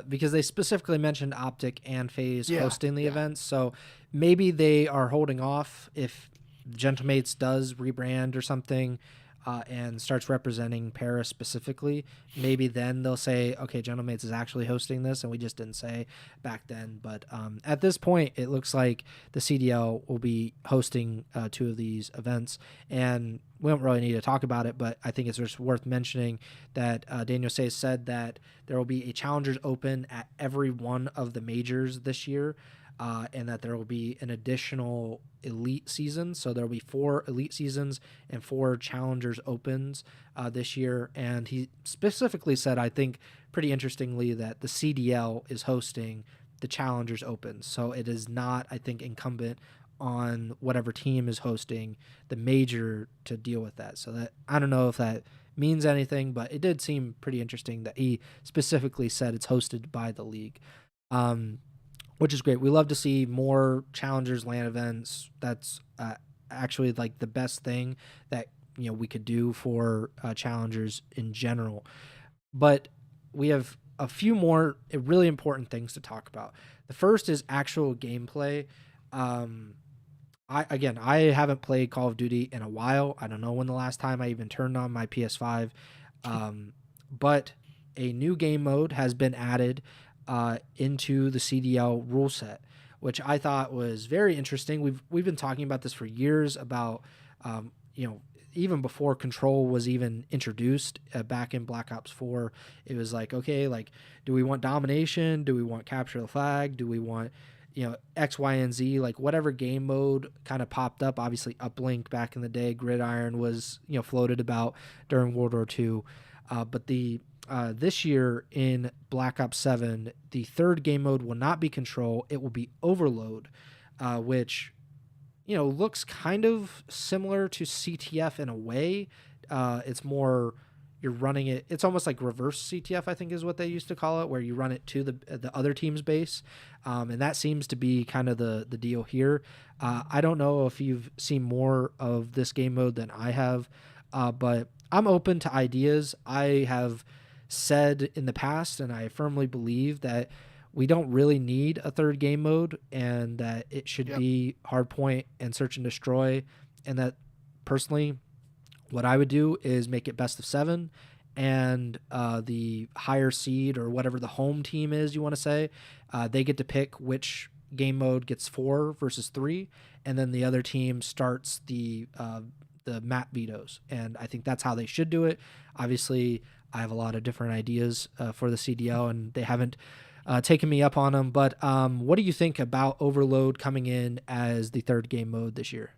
because they specifically mentioned Optic and Phase
Yeah,
hosting the
yeah.
events. So maybe they are holding off if Gentlemates does rebrand or something and starts representing Paris specifically. Maybe then they'll say, okay, Gentlemates is actually hosting this, and we just didn't say back then. But at this point, it looks like the CDL will be hosting two of these events. And we don't really need to talk about it, but I think it's just worth mentioning that Daniel Say said that there will be a Challengers Open at every one of the majors this year, and that there will be an additional elite season. So there will be 4 elite seasons and 4 Challengers Opens this year. And he specifically said, I think pretty interestingly, that the CDL is hosting the Challengers Opens. So it is not, I think, incumbent on whatever team is hosting the major to deal with that. So that I don't know if that means anything, but it did seem pretty interesting that he specifically said it's hosted by the league, which is great. We love to see more Challengers LAN events. That's actually like the best thing that we could do for Challengers in general. But we have a few more really important things to talk about. The first is actual gameplay. I haven't played Call of Duty in a while. I don't know when the last time I even turned on my PS5. But a new game mode has been added into the CDL rule set, which I thought was very interesting. We've been talking about this for years about even before Control was even introduced back in Black Ops 4. It was like, okay, like, do we want domination? Do we want capture the flag? Do we want X, Y, and Z, like whatever game mode kind of popped up. Obviously, Uplink back in the day, Gridiron was floated about during World War II. But the this year in Black Ops 7, the third game mode will not be Control. It will be Overload, which looks kind of similar to CTF in a way. It's more you're running it. It's almost like reverse CTF, I think is what they used to call it, where you run it to the other team's base, and that seems to be kind of the deal here. I don't know if you've seen more of this game mode than I have, but I'm open to ideas. I have said in the past, and I firmly believe that we don't really need a third game mode, and that it should
Yep.
be hardpoint and search and destroy, and that personally what I would do is make it best of 7, and the higher seed or whatever the home team is, you want to say, they get to pick which game mode gets 4 versus 3, and then the other team starts the map vetoes. And I think that's how they should do it. Obviously, I have a lot of different ideas for the CDL, and they haven't taken me up on them. But what do you think about Overload coming in as the third game mode this year?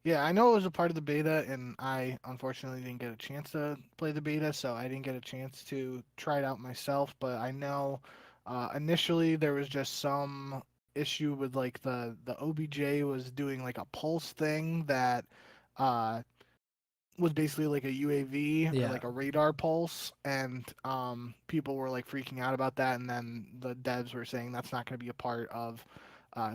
Yeah, I know it was a part of the beta, and I unfortunately didn't get a chance to play the beta, so I didn't get a chance to try it out myself. But I know initially there was just some issue with like the OBJ was doing like a pulse thing that uh, was basically like a UAV or
Yeah.
like a radar pulse, and people were like freaking out about that. And then the devs were saying that's not going to be a part of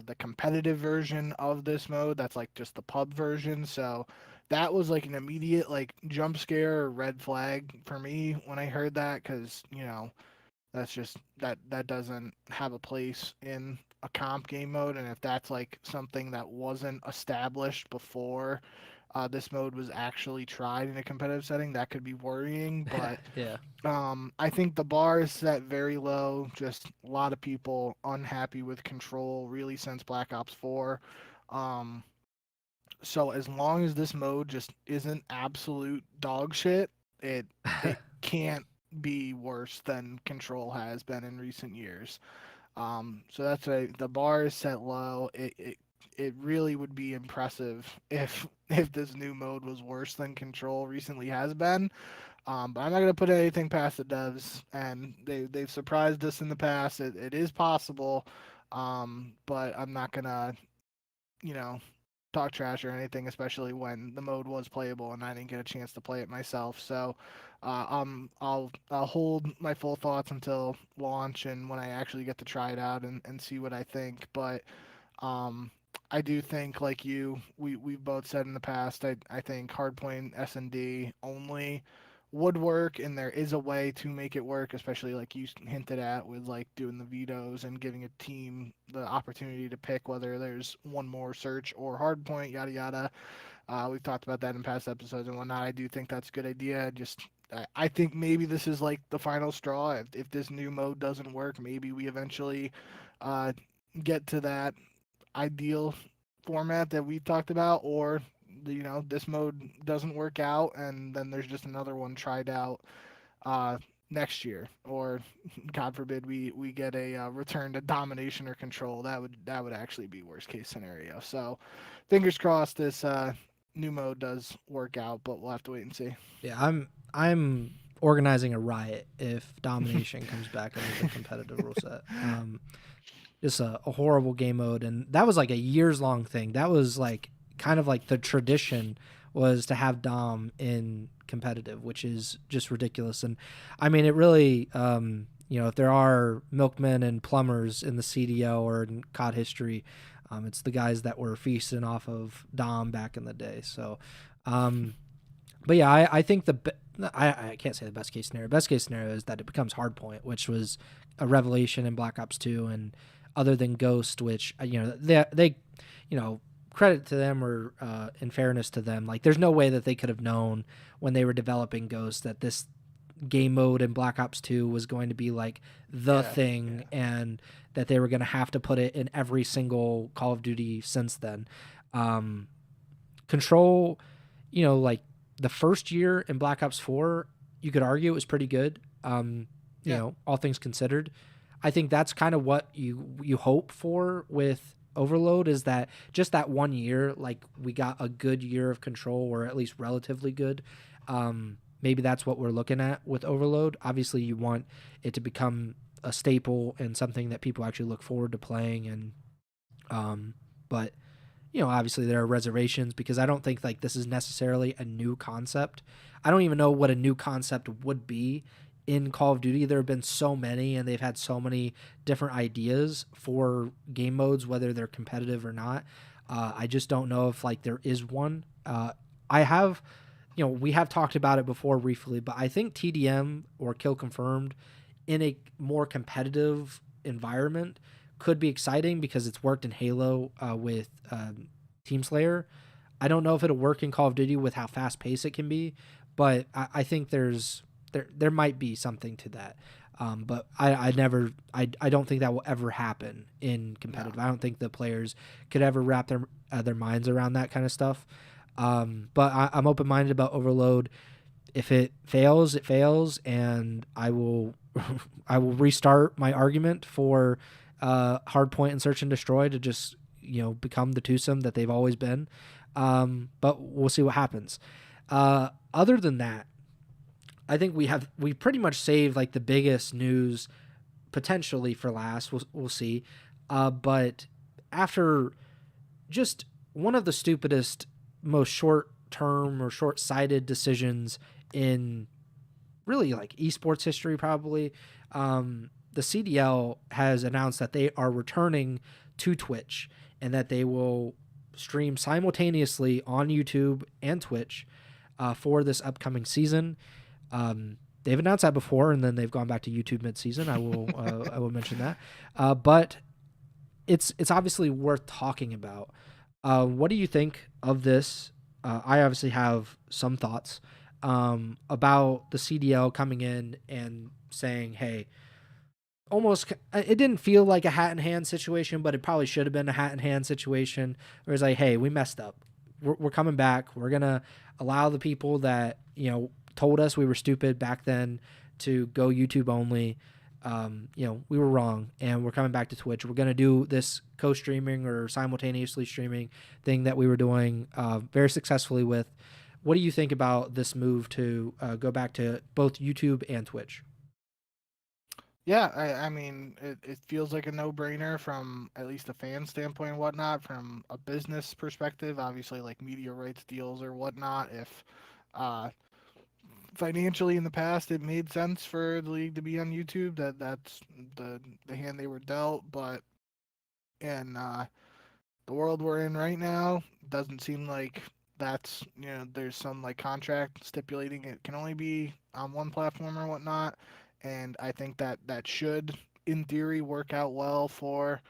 the competitive version of this mode. That's like just the pub version. So that was like an immediate like jump scare or red flag for me when I heard that, because That's just that doesn't have a place in a comp game mode. And if that's like something that wasn't established before this mode was actually tried in a competitive setting, that could be worrying. But
Yeah.
I think the bar is set very low. Just a lot of people unhappy with control really since Black Ops 4. Um, so as long as this mode just isn't absolute dog shit, it can't be worse than control has been in recent years. So that's the bar is set low. It really would be impressive if this new mode was worse than control recently has been. But I'm not gonna put anything past the devs, and they've surprised us in the past. It is possible, but I'm not gonna you know talk trash or anything, especially when the mode was playable and I didn't get a chance to play it myself. So, I'll hold my full thoughts until launch and when I actually get to try it out and see what I think. But um, I do think, like you, we've both said in the past, I think hardpoint S&D only would work, and there is a way to make it work, especially like you hinted at with like doing the vetoes and giving a team the opportunity to pick whether there's one more search or hardpoint, yada yada. We've talked about that in past episodes and whatnot. I do think that's a good idea. Just I think maybe this is like the final straw. If this new mode doesn't work, maybe we eventually uh, get to that ideal format that we talked about, or this mode doesn't work out, and then there's just another one tried out uh, next year, or God forbid we get a return to domination or control. That would actually be worst case scenario. So, fingers crossed this new mode does work out, but we'll have to wait and see.
Yeah, I'm organizing a riot if domination comes back into the competitive rule set. Just a horrible game mode, and that was like a years long thing. That was like kind of like the tradition was to have Dom in competitive, which is just ridiculous. And I mean, it really, if there are milkmen and plumbers in the CDL or in COD history, it's the guys that were feasting off of Dom back in the day. So, but yeah, I think I can't say the best case scenario. Best case scenario is that it becomes hardpoint, which was a revelation in Black Ops 2, and other than Ghost, which they credit to them, or in fairness to them, like there's no way that they could have known when they were developing Ghost that this game mode in Black Ops 2 was going to be like the thing, and that they were going to have to put it in every single Call of Duty since then. Control, like the first year in Black Ops 4, you could argue it was pretty good. All things considered, I think that's kind of what you hope for with Overload, is that just that 1 year, like we got a good year of Control, or at least relatively good. Maybe that's what we're looking at with Overload. Obviously, you want it to become a staple and something that people actually look forward to playing. And but obviously there are reservations, because I don't think like this is necessarily a new concept. I don't even know what a new concept would be in Call of Duty. There have been so many, and they've had so many different ideas for game modes, whether they're competitive or not. I just don't know if like there is one. We have talked about it before briefly, but I think TDM or Kill Confirmed in a more competitive environment could be exciting, because it's worked in Halo with Team Slayer. I don't know if it'll work in Call of Duty with how fast paced it can be, but I think there might be something to that. But I don't think that will ever happen in competitive. No. I don't think the players could ever wrap their minds around that kind of stuff. But I'm open-minded about Overload. If it fails, it fails, and I will restart my argument for Hardpoint and Search and Destroy to just become the twosome that they've always been. But we'll see what happens. Other than that, I think we pretty much saved like the biggest news potentially for last. We'll see. But after just one of the stupidest, most short-term or short-sighted decisions in really like esports history, probably, the CDL has announced that they are returning to Twitch, and that they will stream simultaneously on YouTube and Twitch for this upcoming season. They've announced that before, and then they've gone back to YouTube mid-season. I will mention that. But it's obviously worth talking about. What do you think of this? I obviously have some thoughts about the CDL coming in and saying, hey, almost, it didn't feel like a hat in hand situation, but it probably should have been a hat in hand situation where it's like, hey, we messed up. We're coming back. We're going to allow the people that, told us we were stupid back then to go YouTube only. We were wrong, and we're coming back to Twitch. We're going to do this co-streaming or simultaneously streaming thing that we were doing very successfully with. What do you think about this move to go back to both YouTube and Twitch?
Yeah, I mean, it feels like a no-brainer from at least a fan standpoint and whatnot. From a business perspective, obviously, like media rights deals or whatnot, if uh, financially in the past it made sense for the league to be on YouTube, that's the hand they were dealt. But in the world we're in right now, doesn't seem like that's, there's some like contract stipulating it can only be on one platform or whatnot. And I think that should, in theory, work out well for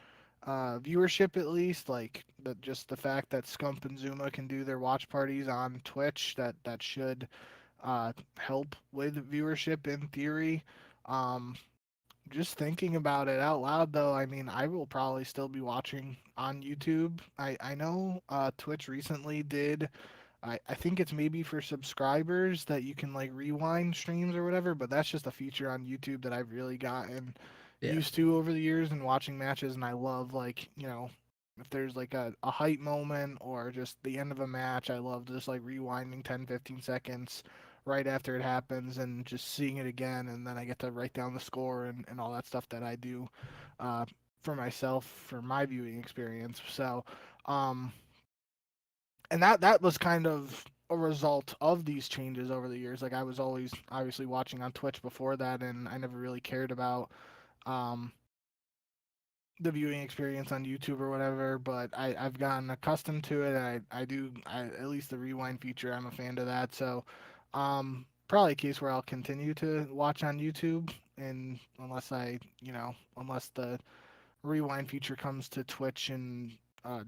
viewership, at least. Like just the fact that Scump and Zuma can do their watch parties on Twitch, that should help with viewership in theory. Um, just thinking about it out loud, though, I mean, I will probably still be watching on YouTube. I know Twitch recently did. I think it's maybe for subscribers that you can like rewind streams or whatever, but that's just a feature on YouTube that I've really gotten
Yeah.
used to over the years and watching matches. And I love, like, if there's like a hype moment or just the end of a match, I love just like rewinding 10, 15 seconds right after it happens and just seeing it again. And then I get to write down the score and all that stuff that I do uh, for myself, for my viewing experience. So, and that was kind of a result of these changes over the years. Like, I was always obviously watching on Twitch before that, and I never really cared about um, the viewing experience on YouTube or whatever. But I've gotten accustomed to it. And at least the rewind feature, I'm a fan of that. So probably a case where I'll continue to watch on YouTube, and unless the rewind feature comes to Twitch in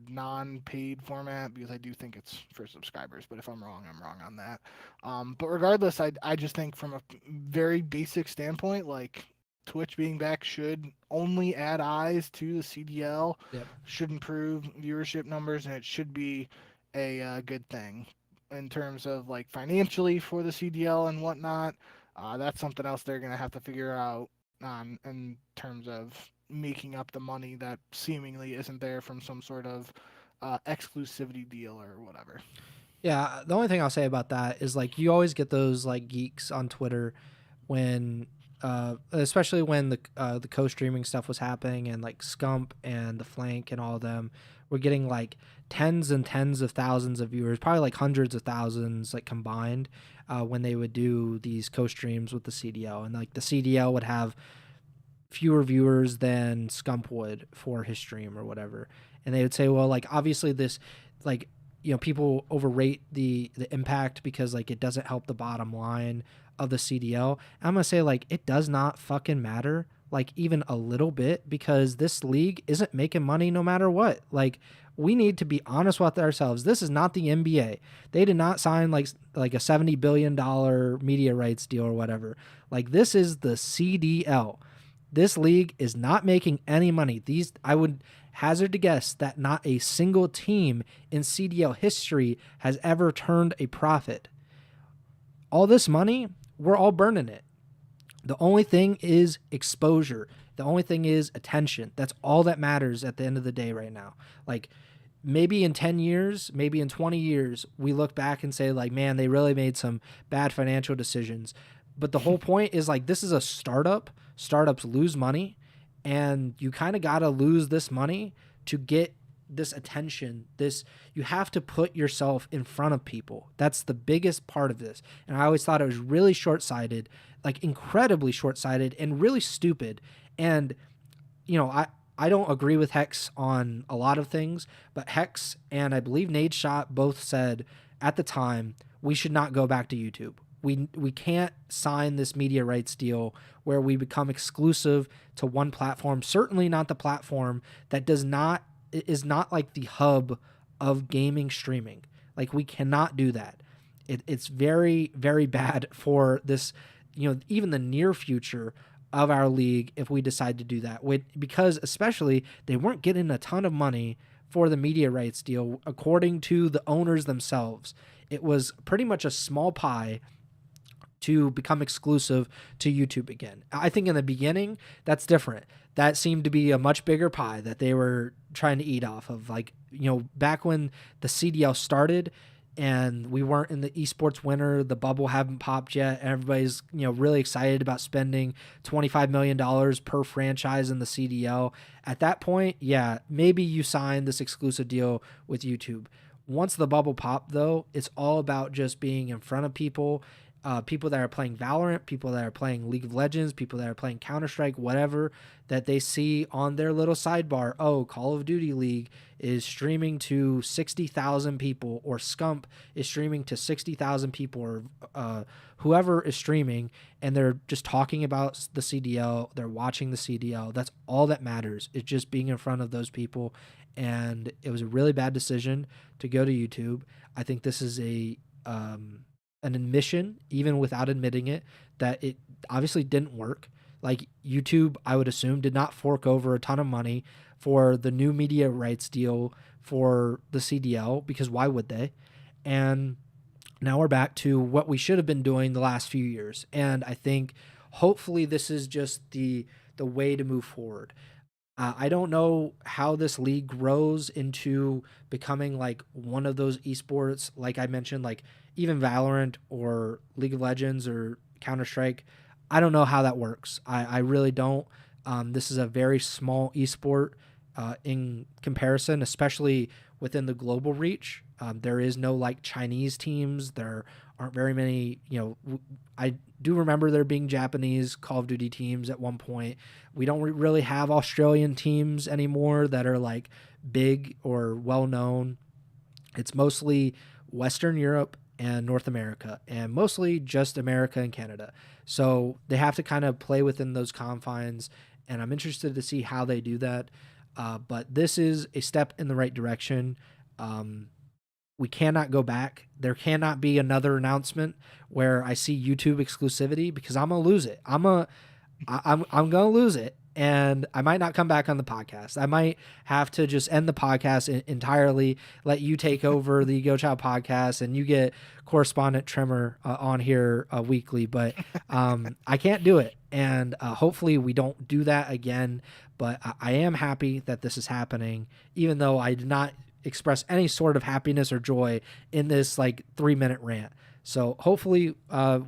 non-paid format, because I do think it's for subscribers. But if I'm wrong, I'm wrong on that. But regardless, I just think from a very basic standpoint, like, Twitch being back should only add eyes to the CDL,
Yep.
should improve viewership numbers, and it should be a good thing in terms of like financially for the CDL and whatnot. That's something else they're gonna have to figure out on in terms of making up the money that seemingly isn't there from some sort of exclusivity deal or whatever.
Yeah, the only thing I'll say about that is like you always get those like geeks on Twitter when especially when the co-streaming stuff was happening and like Scump and the Flank and all of them were getting like tens and tens of thousands of viewers, probably like hundreds of thousands like combined when they would do these co-streams with the CDL, and like the CDL would have fewer viewers than Scump would for his stream or whatever. And they would say, well, like obviously this, like, people overrate the impact because like it doesn't help the bottom line of the CDL. And I'm gonna say, like, it does not fucking matter, like, even a little bit, because this league isn't making money no matter what. Like, we need to be honest with ourselves. This is not the NBA. They did not sign like a $70 billion media rights deal or whatever. Like, this is the CDL. This league is not making any money. I would hazard to guess that not a single team in CDL history has ever turned a profit. All this money, we're all burning it. The only thing is exposure. The only thing is attention. That's all that matters at the end of the day right now. Like, maybe in 10 years, maybe in 20 years, we look back and say, like, man, they really made some bad financial decisions. But the whole point is, like, this is a startup. Startups lose money, and you kind of got to lose this money to get this attention. You have to put yourself in front of people. That's the biggest part of this. And I always thought it was really short-sighted, like incredibly short-sighted and really stupid. And, I don't agree with Hex on a lot of things, but Hex and I believe Nate Shot both said at the time, we should not go back to YouTube. we can't sign this media rights deal where we become exclusive to one platform. Certainly not the platform that is not like the hub of gaming streaming. Like, we cannot do that. It's very, very bad for this, even the near future of our league if we decide to do that. Because especially they weren't getting a ton of money for the media rights deal, according to the owners themselves. It was pretty much a small pie to become exclusive to YouTube again. I think in the beginning, that's different. That seemed to be a much bigger pie that they were trying to eat off of. Like, back when the CDL started and we weren't in the esports winter, the bubble hadn't popped yet, and everybody's, really excited about spending $25 million per franchise in the CDL. At that point, yeah, maybe you sign this exclusive deal with YouTube. Once the bubble popped, though, it's all about just being in front of people. People that are playing Valorant, people that are playing League of Legends, people that are playing Counter-Strike, whatever, that they see on their little sidebar, oh, Call of Duty League is streaming to 60,000 people, or Scump is streaming to 60,000 people, or whoever is streaming, and they're just talking about the CDL, they're watching the CDL. That's all that matters, is just being in front of those people. And it was a really bad decision to go to YouTube. I think this is an admission, even without admitting it, that it obviously didn't work. Like, YouTube, I would assume, did not fork over a ton of money for the new media rights deal for the CDL, because why would they? And now we're back to what we should have been doing the last few years. And I think hopefully this is just the way to move forward. I don't know how this league grows into becoming like one of those esports, like I mentioned, like even Valorant or League of Legends or Counter-Strike. I don't know how that works. I really don't. This is a very small esport in comparison, especially within the global reach. There is no like Chinese teams. There aren't very many, I do remember there being Japanese Call of Duty teams at one point. We don't really have Australian teams anymore that are like big or well known. It's mostly Western Europe and North America, and mostly just America and Canada. So they have to kind of play within those confines, and I'm interested to see how they do that. But this is a step in the right direction. We cannot go back. There cannot be another announcement where I see YouTube exclusivity, because I'm gonna lose it. I'm gonna lose it, and I might not come back on the podcast. I might have to just end the podcast entirely, let you take over the Ego Chall podcast, and you get correspondent Trimmer on here weekly. But I can't do it, and hopefully we don't do that again. But I am happy that this is happening, even though I did not express any sort of happiness or joy in this like 3-minute rant. So hopefully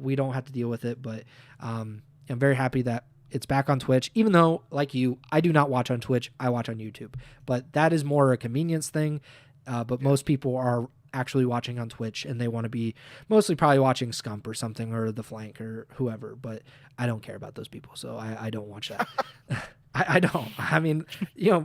we don't have to deal with it, but I'm very happy that it's back on Twitch, even though, like you, I do not watch on Twitch. I watch on YouTube, but that is more a convenience thing. But most people are actually watching on Twitch, and they want to be mostly probably watching Scump or something, or The Flank or whoever, but I don't care about those people. So I don't watch that. I don't. I mean,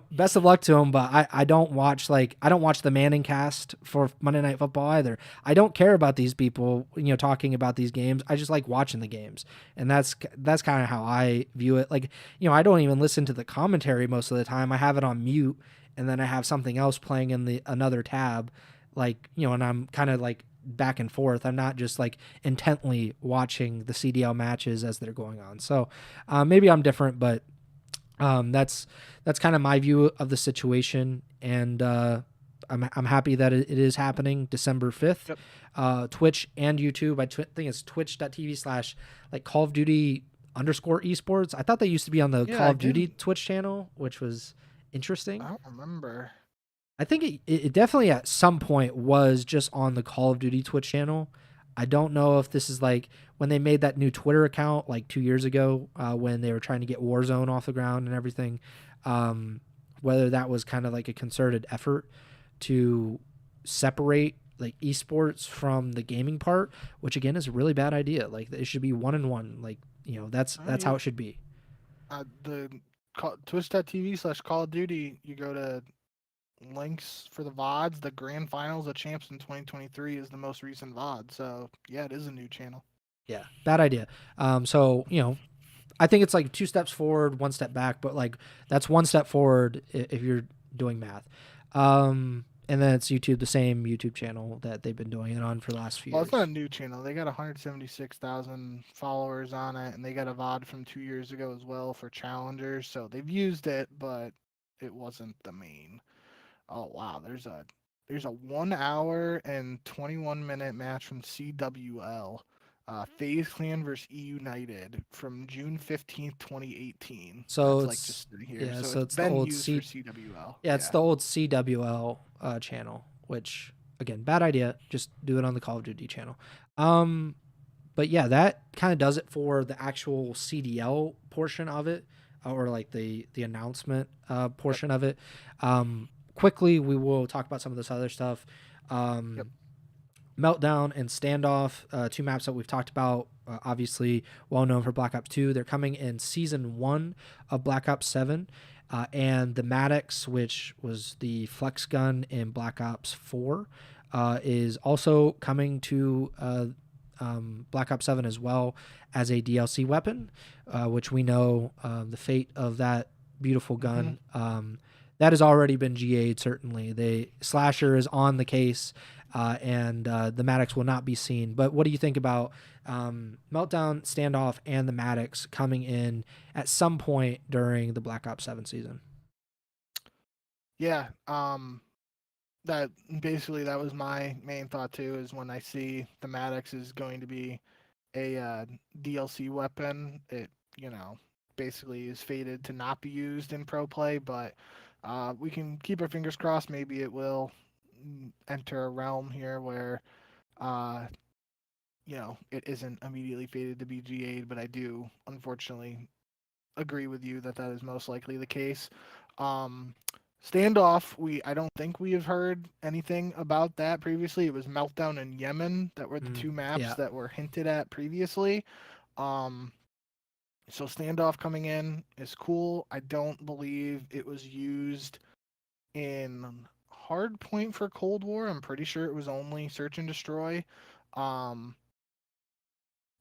best of luck to him, but I don't watch the Manning cast for Monday Night Football either. I don't care about these people, talking about these games. I just like watching the games, and that's kind of how I view it. Like, I don't even listen to the commentary most of the time. I have it on mute, and then I have something else playing in another tab, like, and I'm kind of like back and forth. I'm not just like intently watching the CDL matches as they're going on. So maybe I'm different, but that's kind of my view of the situation, and I'm happy that it is happening December 5th. Yep. Twitch and YouTube. I think it's twitch.tv/ like Call of Duty _esports. I thought they used to be on the Call of Duty Twitch channel, which was interesting.
I don't remember.
I think it definitely at some point was just on the Call of Duty Twitch channel. I don't know if this is like when they made that new Twitter account like 2 years ago, when they were trying to get Warzone off the ground and everything, whether that was kind of like a concerted effort to separate like esports from the gaming part, which again is a really bad idea. Like, it should be 1-on-1. Like, that's how it should be.
The twitch.tv/ Call of Duty, you go to links for the VODs. The grand finals of champs in 2023 is the most recent VOD. So yeah, it is a new channel.
Yeah, bad idea. So I think it's like 2 steps forward, 1 step back, but like that's 1 step forward if you're doing math. And then it's YouTube, the same YouTube channel that they've been doing it on for the last few
Well, it's not a
years.
new channel. They got 176,000 followers on it, and they got a VOD from 2 years ago as well for challengers. So they've used it, but it wasn't the main. Oh wow, there's a 1 hour and 21 minute match from CWL, FaZe Clan versus E United from June 15th, 2018.
So
That's like
it's
just sitting here.
yeah,
So
so
it's
it's the
been
old
used for
C
CWL.
yeah, it's
Yeah.
the old CWL channel, which again, bad idea. Just do it on the Call of Duty channel. Um, but yeah, that kind of does it for the actual CDL portion of it, or like the announcement
Yep.
portion of it. Quickly, we will talk about some of this other stuff.
Yep.
Meltdown and Standoff, 2 maps that we've talked about, obviously well known for Black Ops 2. They're coming in season 1 of Black Ops 7. And the Maddox, which was the flex gun in Black Ops 4, is also coming to Black Ops 7 as well as a DLC weapon, which we know the fate of that beautiful
Mm-hmm.
gun. That has already been GA'd, certainly. The Slasher is on the case, and the Maddox will not be seen. But what do you think about Meltdown, Standoff, and the Maddox coming in at some point during the Black Ops 7 season?
Yeah. That basically that was my main thought too. Is when I see the Maddox is going to be a DLC weapon, it basically is fated to not be used in pro play. But we can keep our fingers crossed. Maybe it will enter a realm here where uh, it isn't immediately fated to be GA'd. But I do unfortunately agree with you that that is most likely the case. Um, Standoff, I don't think we have heard anything about that previously. It was Meltdown and Yemen that were the two maps
Yeah,
that were hinted at previously. Um, so Standoff coming in is cool. I don't believe it was used in Hardpoint for Cold War. I'm pretty sure it was only Search and Destroy. Um,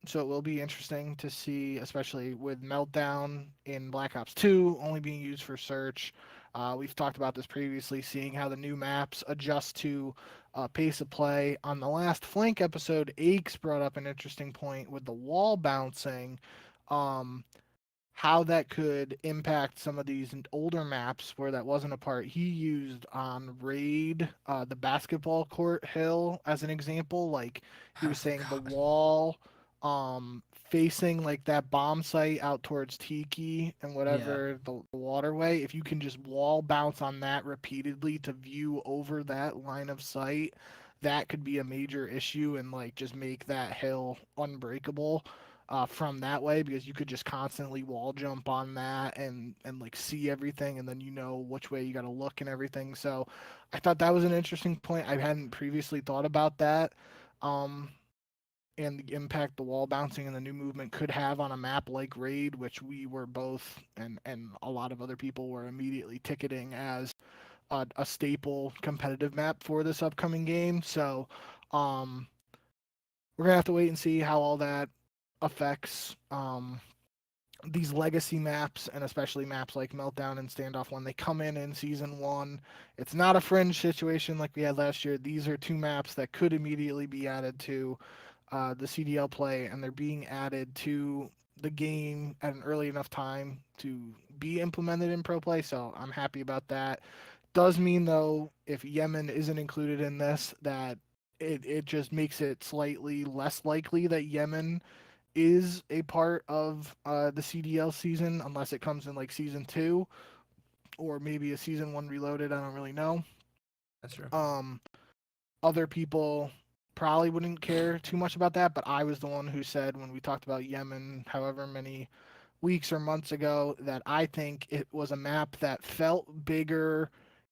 so it will be interesting to see, especially with Meltdown in Black Ops 2 only being used for search. We've talked about this previously, seeing how the new maps adjust to pace of play. On the last Flank episode, Aches brought up an interesting point with the wall bouncing. Um, how that could impact some of these older maps where that wasn't a part. He used on Raid the basketball court hill as an example. Like he was saying, the
God,
wall facing like that bomb site out towards Tiki and
yeah,
whatever the waterway. If you can just wall bounce on that repeatedly to view over that line of sight, that could be a major issue and like just make that hill unbreakable from that way, because you could just constantly wall jump on that and like see everything, and then you know which way you got to look and everything. So I thought that was an interesting point. I hadn't previously thought about that. Um, and the impact the wall bouncing and the new movement could have on a map like Raid, which we were both and a lot of other people were immediately ticketing as a staple competitive map for this upcoming game. So um, we're gonna have to wait and see how all that affects these legacy maps, and especially maps like Meltdown and Standoff when they come in season one. It's not a fringe situation like we had last year. These are two maps that could immediately be added to the CDL play, and they're being added to the game at an early enough time to be implemented in pro play. So I'm happy about that. Does mean though, if Yemen isn't included in this, that it just makes it slightly less likely that Yemen is a part of the CDL season, unless it comes in like season two or maybe a season one reloaded. I don't really know.
that's true.
Um, Other people probably wouldn't care too much about that, but I was the one who said when we talked about Yemen, however many weeks or months ago, that I think it was a map that felt bigger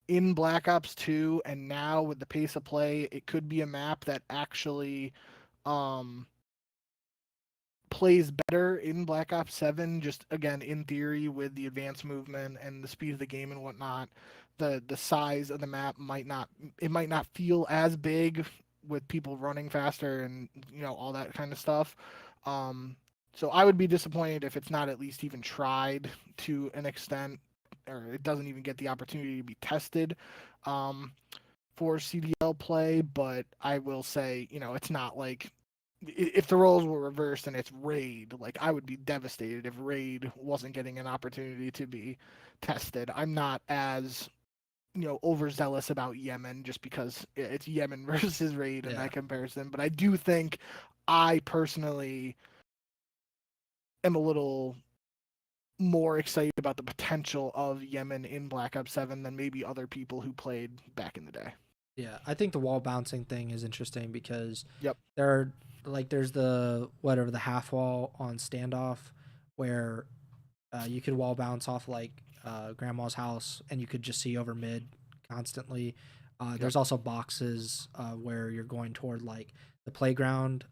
in Black Ops 2, and now with the pace of play, it could be a map that actually um, plays better in Black Ops 7, just again in theory with the advanced movement and the speed of the game and whatnot. The size of the map might not feel as big with people running faster and all that kind of stuff. Um, so I would be disappointed if it's not at least even tried to an extent, or it doesn't even get the opportunity to be tested um, for CDL play. But I will say, it's not like if the roles were reversed and it's Raid, like I would be devastated if Raid wasn't getting an opportunity to be tested. I'm not as overzealous about Yemen just because it's Yemen versus Raid in
Yeah.
that comparison. But I do think I personally am a little more excited about the potential of Yemen in Black Ops 7 than maybe other people who played back in the day.
Yeah, I think the wall bouncing thing is interesting because
Yep.
there are there's the whatever the half wall on standoff where you could wall bounce off grandma's house and you could just see over mid constantly.
Yep.
There's also boxes where you're going toward the playground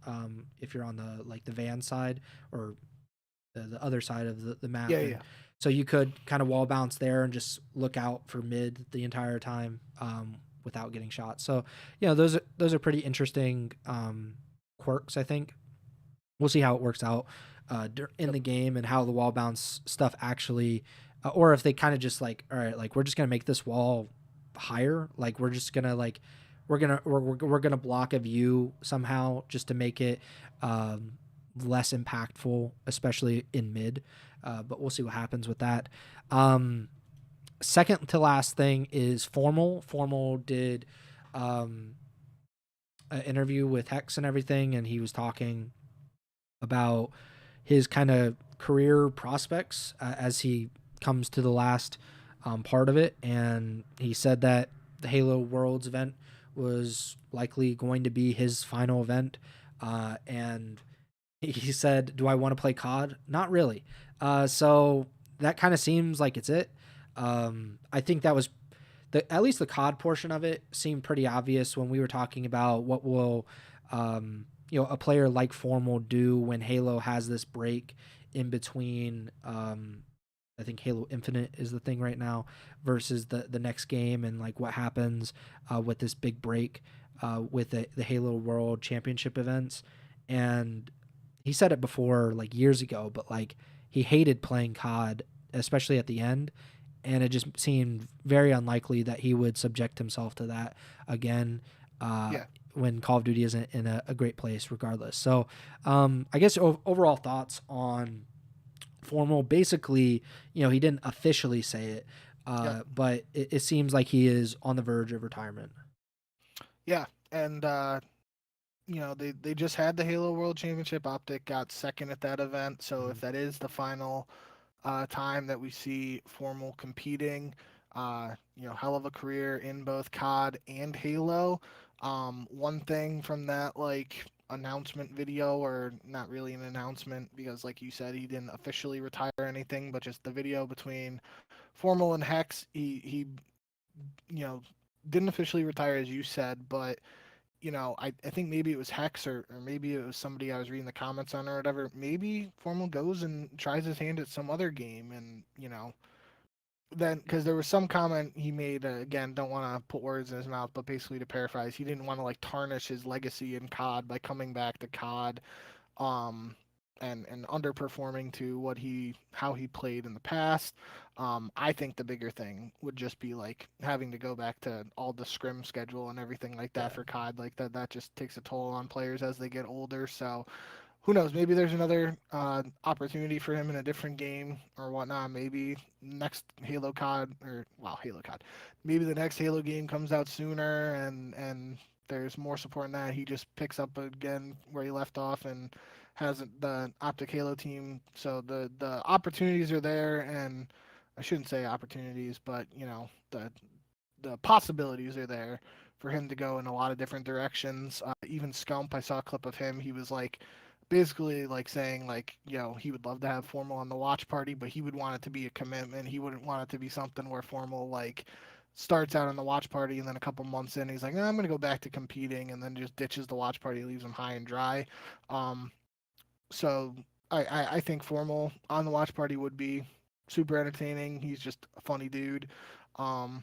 if you're on the van side or the other side of the map,
Yeah,
and
yeah.
so you could kind of wall bounce there and just look out for mid the entire time without getting shot. So those are pretty interesting quirks. I think we'll see how it works out in
Yep.
the game and how the wall bounce stuff actually, or if they kind of just all right, we're just gonna make this wall higher, we're just gonna we're gonna block a view somehow just to make it um, less impactful, especially in mid. But we'll see what happens with that. Um, Second to last thing is Formal. Formal did um, an interview with Hex and everything, and he was talking about his kind of career prospects as he comes to the last part of it. And he said that the Halo Worlds event was likely going to be his final event. And he said, "Do I want to play COD? Not really." So that kind of seems like it's it. I think that was at least the COD portion of it seemed pretty obvious when we were talking about what will a player like Formal do when Halo has this break in between. I think Halo Infinite is the thing right now versus the next game, and what happens with this big break with the Halo World Championship events. And he said it before, years ago, but he hated playing COD, especially at the end, and it just seemed very unlikely that he would subject himself to that again. Uh,
Yeah.
when Call of Duty isn't in a great place, regardless. So, I guess overall thoughts on Formal. Basically, he didn't officially say it,
Yep.
but it seems like he is on the verge of retirement.
Yeah. And they just had the Halo World Championship. Optic got second at that event. So
Mm-hmm.
if that is the final time that we see Formal competing. Hell of a career in both COD and Halo. One thing from that announcement video, or not really an announcement because like you said, he didn't officially retire or anything, but just the video between Formal and Hex, he you know didn't officially retire as you said, but I think maybe it was Hex or maybe it was somebody I was reading the comments on or whatever. Maybe Formal goes and tries his hand at some other game, and then because there was some comment he made again, don't want to put words in his mouth, but basically to paraphrase, he didn't want to tarnish his legacy in COD by coming back to COD, um, and underperforming to how he played in the past. I think the bigger thing would just be having to go back to all the scrim schedule and everything like that
Yeah.
for COD. That just takes a toll on players as they get older. So who knows? Maybe there's another opportunity for him in a different game or whatnot. Maybe next Halo COD or wow, Halo COD. Maybe the next Halo game comes out sooner and there's more support in that. He just picks up again where he left off and has the Optic Halo team. So the opportunities are there, and I shouldn't say opportunities, but the possibilities are there for him to go in a lot of different directions. Even Scump, I saw a clip of him. He was basically saying he would love to have Formal on the watch party, but he would want it to be a commitment. He wouldn't want it to be something where Formal starts out on the watch party and then a couple months in he's like, I'm gonna go back to competing, and then just ditches the watch party, leaves him high and dry. Um, so I think Formal on the watch party would be super entertaining. He's just a funny dude. Um,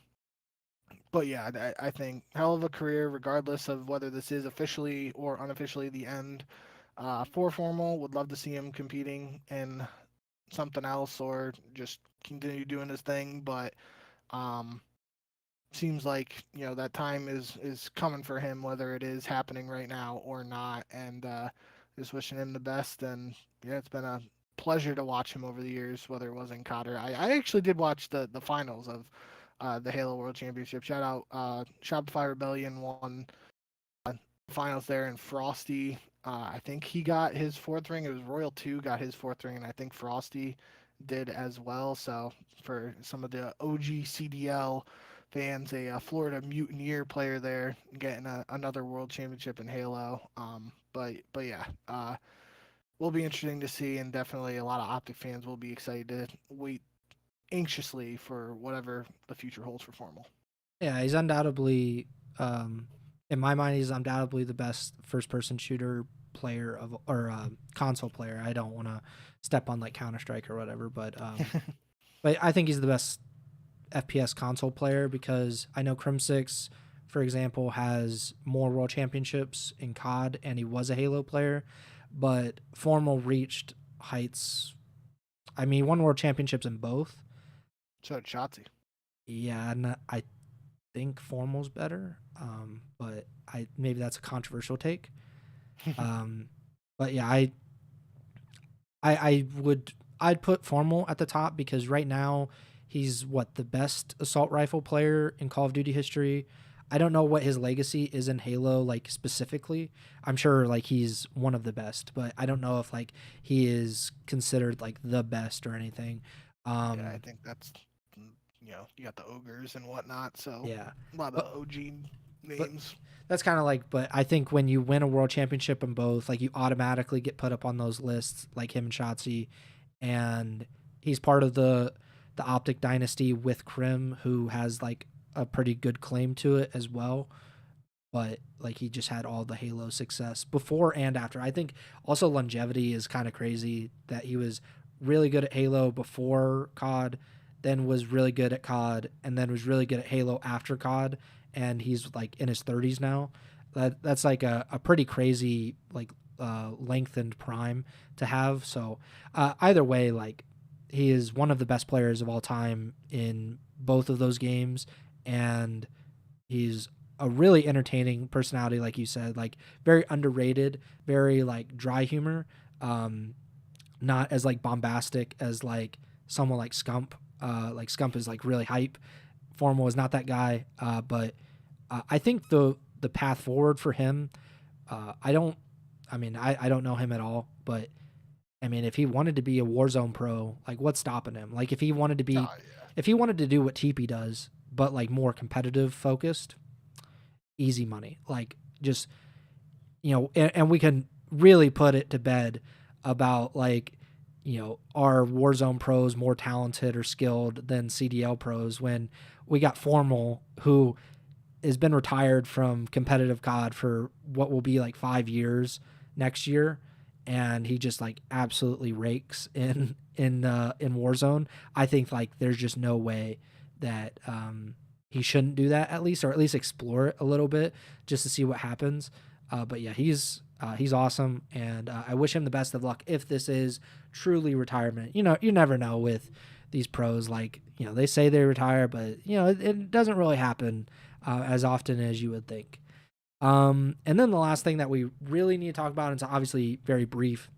but yeah, I think hell of a career, regardless of whether this is officially or unofficially the end. For Formal, would love to see him competing in something else or just continue doing his thing, but um, seems like that time is coming for him, whether it is happening right now or not. And just wishing him the best. And yeah, it's been a pleasure to watch him over the years, whether it was in COD. I actually did watch the finals of the Halo World Championship. Shout out Shopify Rebellion won finals there, and Frosty. I think he got his fourth ring. It was Royal 2 got his fourth ring, and I think Frosty did as well. So for some of the OG CDL fans, a Florida Mutineer player there getting another world championship in Halo. But yeah, will be interesting to see, and definitely a lot of Optic fans will be excited to wait anxiously for whatever the future holds for Formal.
Yeah, he's undoubtedly, in my mind, he's undoubtedly the best first-person shooter player or console player. I don't want to step on like Counter-Strike or whatever, but I think he's the best FPS console player because I know Crim6, for example, has more world championships in COD, and he was a Halo player, but Formal reached heights. I mean, he won world championships in both.
So did Shotzi.
Yeah, and I think Formal's better, but maybe that's a controversial take. But yeah, I'd put Formal at the top because right now he's the best assault rifle player in Call of Duty history. I don't know what his legacy is in Halo, like specifically. I'm sure like he's one of the best, but I don't know if like he is considered like the best or anything.
Yeah, I think that's you got the ogres and whatnot, so
yeah,
a lot of OG names.
That's kind of like, but I think when you win a world championship in both, like you automatically get put up on those lists, like him and Shotzi, and he's part of the Optic dynasty with Krim, who has like a pretty good claim to it as well. But like he just had all the Halo success before and after. I think also longevity is kind of crazy that he was really good at Halo before COD, then was really good at COD, and then was really good at Halo after COD, and he's like in his 30s now. That's like a pretty crazy like lengthened prime to have. So either way, like he is one of the best players of all time in both of those games, and he's a really entertaining personality, like you said, like very underrated, very like dry humor, not as like bombastic as like someone like Scump. Like Scump is like really hype. Formal is not that guy, but I think the path forward for him, I don't know him at all, but I mean, if he wanted to be a Warzone pro, like what's stopping him? Like if he wanted to be, if he wanted to do what TP does, but like more competitive focused, easy money. Like just, and we can really put it to bed about like, are Warzone pros more talented or skilled than CDL pros when we got Formal, who has been retired from competitive COD for what will be like 5 years next year, and he just like absolutely rakes in Warzone. I think like there's just no way that he shouldn't do that at least, or at least explore it a little bit just to see what happens. But yeah, he's awesome, and I wish him the best of luck if this is truly retirement. You never know with these pros. Like, they say they retire, but it doesn't really happen as often as you would think. And then the last thing that we really need to talk about, and it's obviously very brief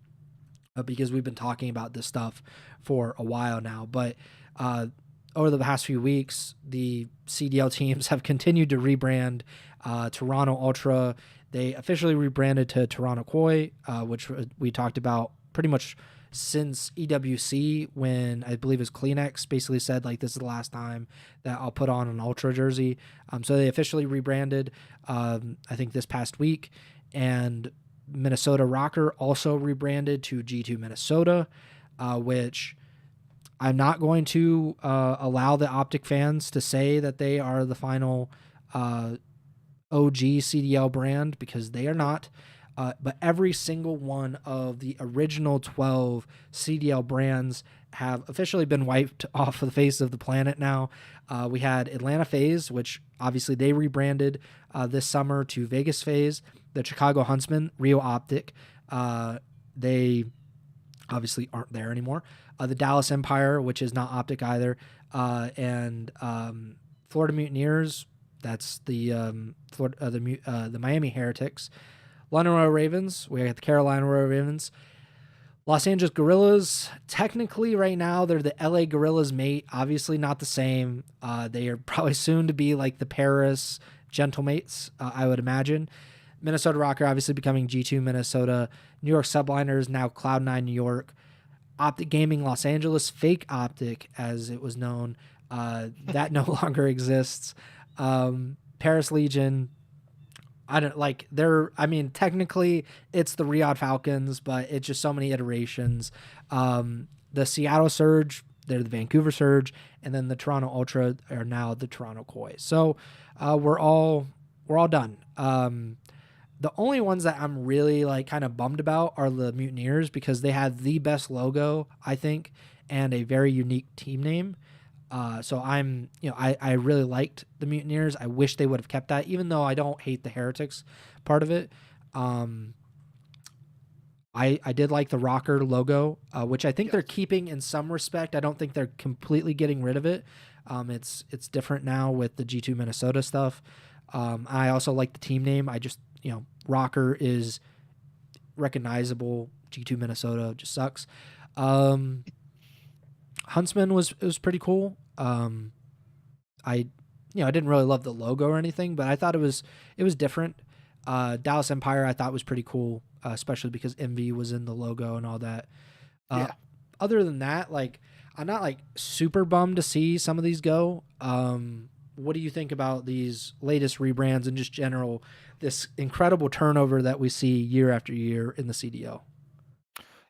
because we've been talking about this stuff for a while now, but over the past few weeks, the CDL teams have continued to rebrand. Toronto Ultra, they officially rebranded to Toronto Koi, which we talked about pretty much since EWC, when I believe it was Kleenex basically said like this is the last time that I'll put on an Ultra jersey. So they officially rebranded, I think this past week, and Minnesota ROKKR also rebranded to G2 Minnesota, which I'm not going to allow the Optic fans to say that they are the final OG CDL brand, because they are not. But every single one of the original 12 CDL brands have officially been wiped off of the face of the planet now. We had Atlanta FaZe, which obviously they rebranded this summer to Vegas FaZe, the Chicago Huntsmen, Rio Optic, They obviously aren't there anymore. The Dallas Empire, which is not Optic either, and Florida Mutineers. That's the Miami Heretics. London Royal Ravens. We got the Carolina Royal Ravens. Los Angeles Gorillas. Technically, right now they're the LA Gorillas, mate. Obviously, not the same. They are probably soon to be like the Paris Gentlemates, I would imagine. Minnesota ROKKR obviously becoming G2 Minnesota. New York Subliners, now Cloud9 New York. Optic Gaming Los Angeles, Fake Optic as it was known, that no longer exists. Paris Legion, I don't like they're. I mean, technically it's the Riyadh Falcons, but it's just so many iterations. The Seattle Surge, they're the Vancouver Surge, and then the Toronto Ultra are now the Toronto Koi. So we're all done. The only ones that I'm really like kind of bummed about are the Mutineers because they had the best logo, I think, and a very unique team name. So I really liked the Mutineers. I wish they would have kept that, even though I don't hate the Heretics part of it. I did like the ROKKR logo, which I think they're keeping in some respect. I don't think they're completely getting rid of it. It's different now with the G2 Minnesota stuff. I also like the team name. I just, ROKKR is recognizable. G2 Minnesota just sucks. Huntsman was pretty cool. I didn't really love the logo or anything, but I thought it was different. Dallas Empire I thought was pretty cool, especially because Envy was in the logo and all that. Other than that, like I'm not like super bummed to see some of these go. What do you think about these latest rebrands and just general this incredible turnover that we see year after year in the CDL?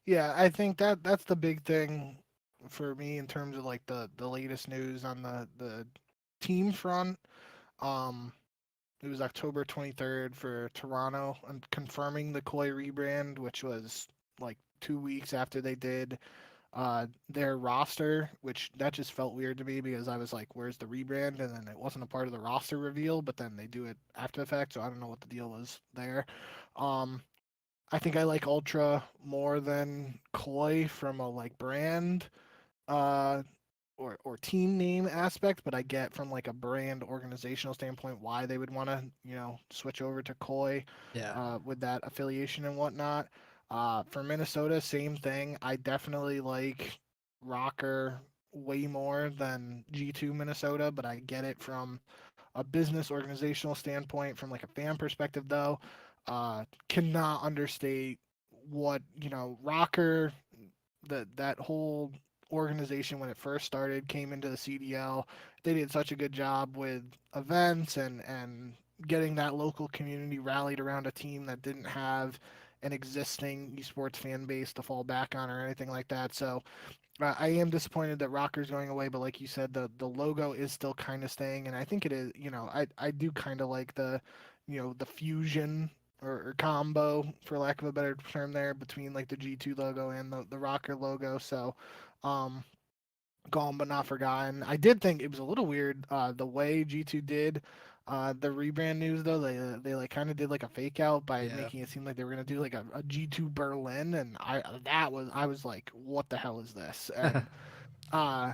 Yeah, I think that's the big thing for me in terms of like the latest news on the team front. Um, it was October 23rd for Toronto and confirming the Koi rebrand, which was like 2 weeks after they did their roster, which that just felt weird to me because I was like, where's the rebrand? And then it wasn't a part of the roster reveal, but then they do it after the fact, so I don't know what the deal was there. Um, I think I like Ultra more than Koi from a like brand uh or team name aspect, but I get from like a brand organizational standpoint why they would want to switch over to Koi
Yeah.
with that affiliation and whatnot. For Minnesota, same thing. I definitely like ROKKR way more than G2 Minnesota, but I get it from a business organizational standpoint. From like a fan perspective, though, cannot understate what ROKKR, that whole organization when it first started came into the CDL. They did such a good job with events and getting that local community rallied around a team that didn't have an existing esports fan base to fall back on or anything like that. So I am disappointed that ROKKR's going away, but like you said, the logo is still kind of staying, and I think it is. I do kind of like the fusion or combo, for lack of a better term, there between like the G2 logo and the ROKKR logo. So, um, gone but not forgotten. I did think it was a little weird the way G2 did the rebrand news though. They like kind of did like a fake out by making it seem like they were gonna do like a G2 Berlin, and I was like, what the hell is this? And uh,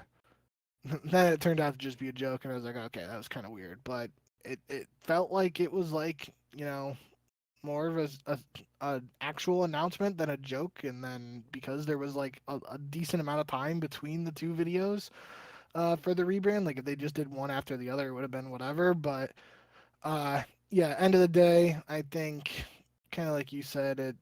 then it turned out to just be a joke, and I was like, okay, that was kind of weird, but it felt like it was like more of a actual announcement than a joke. And then because there was like a decent amount of time between the two videos for the rebrand, like if they just did one after the other, it would have been whatever. But yeah, end of the day, I think kind of like you said,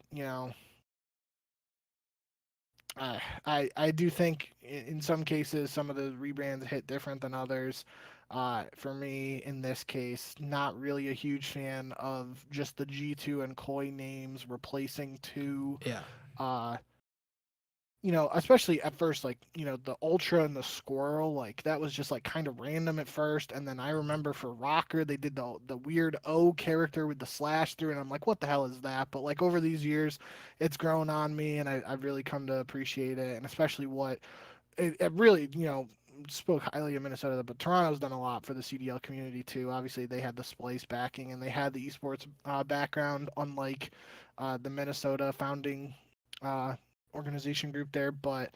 I do think in some cases some of the rebrands hit different than others. For me, in this case, not really a huge fan of just the G2 and Koi names replacing two.
Yeah.
Uh, especially at first, like, the Ultra and the Squirrel, like, that was just, like, kind of random at first. And then I remember for ROKKR, they did the weird O character with the slash through, and I'm like, what the hell is that? But, like, over these years, it's grown on me, and I've really come to appreciate it. And especially what it really, spoke highly of Minnesota, but Toronto's done a lot for the CDL community too. Obviously, they had the Splice backing and they had the esports background, unlike the Minnesota founding uh, organization group there. But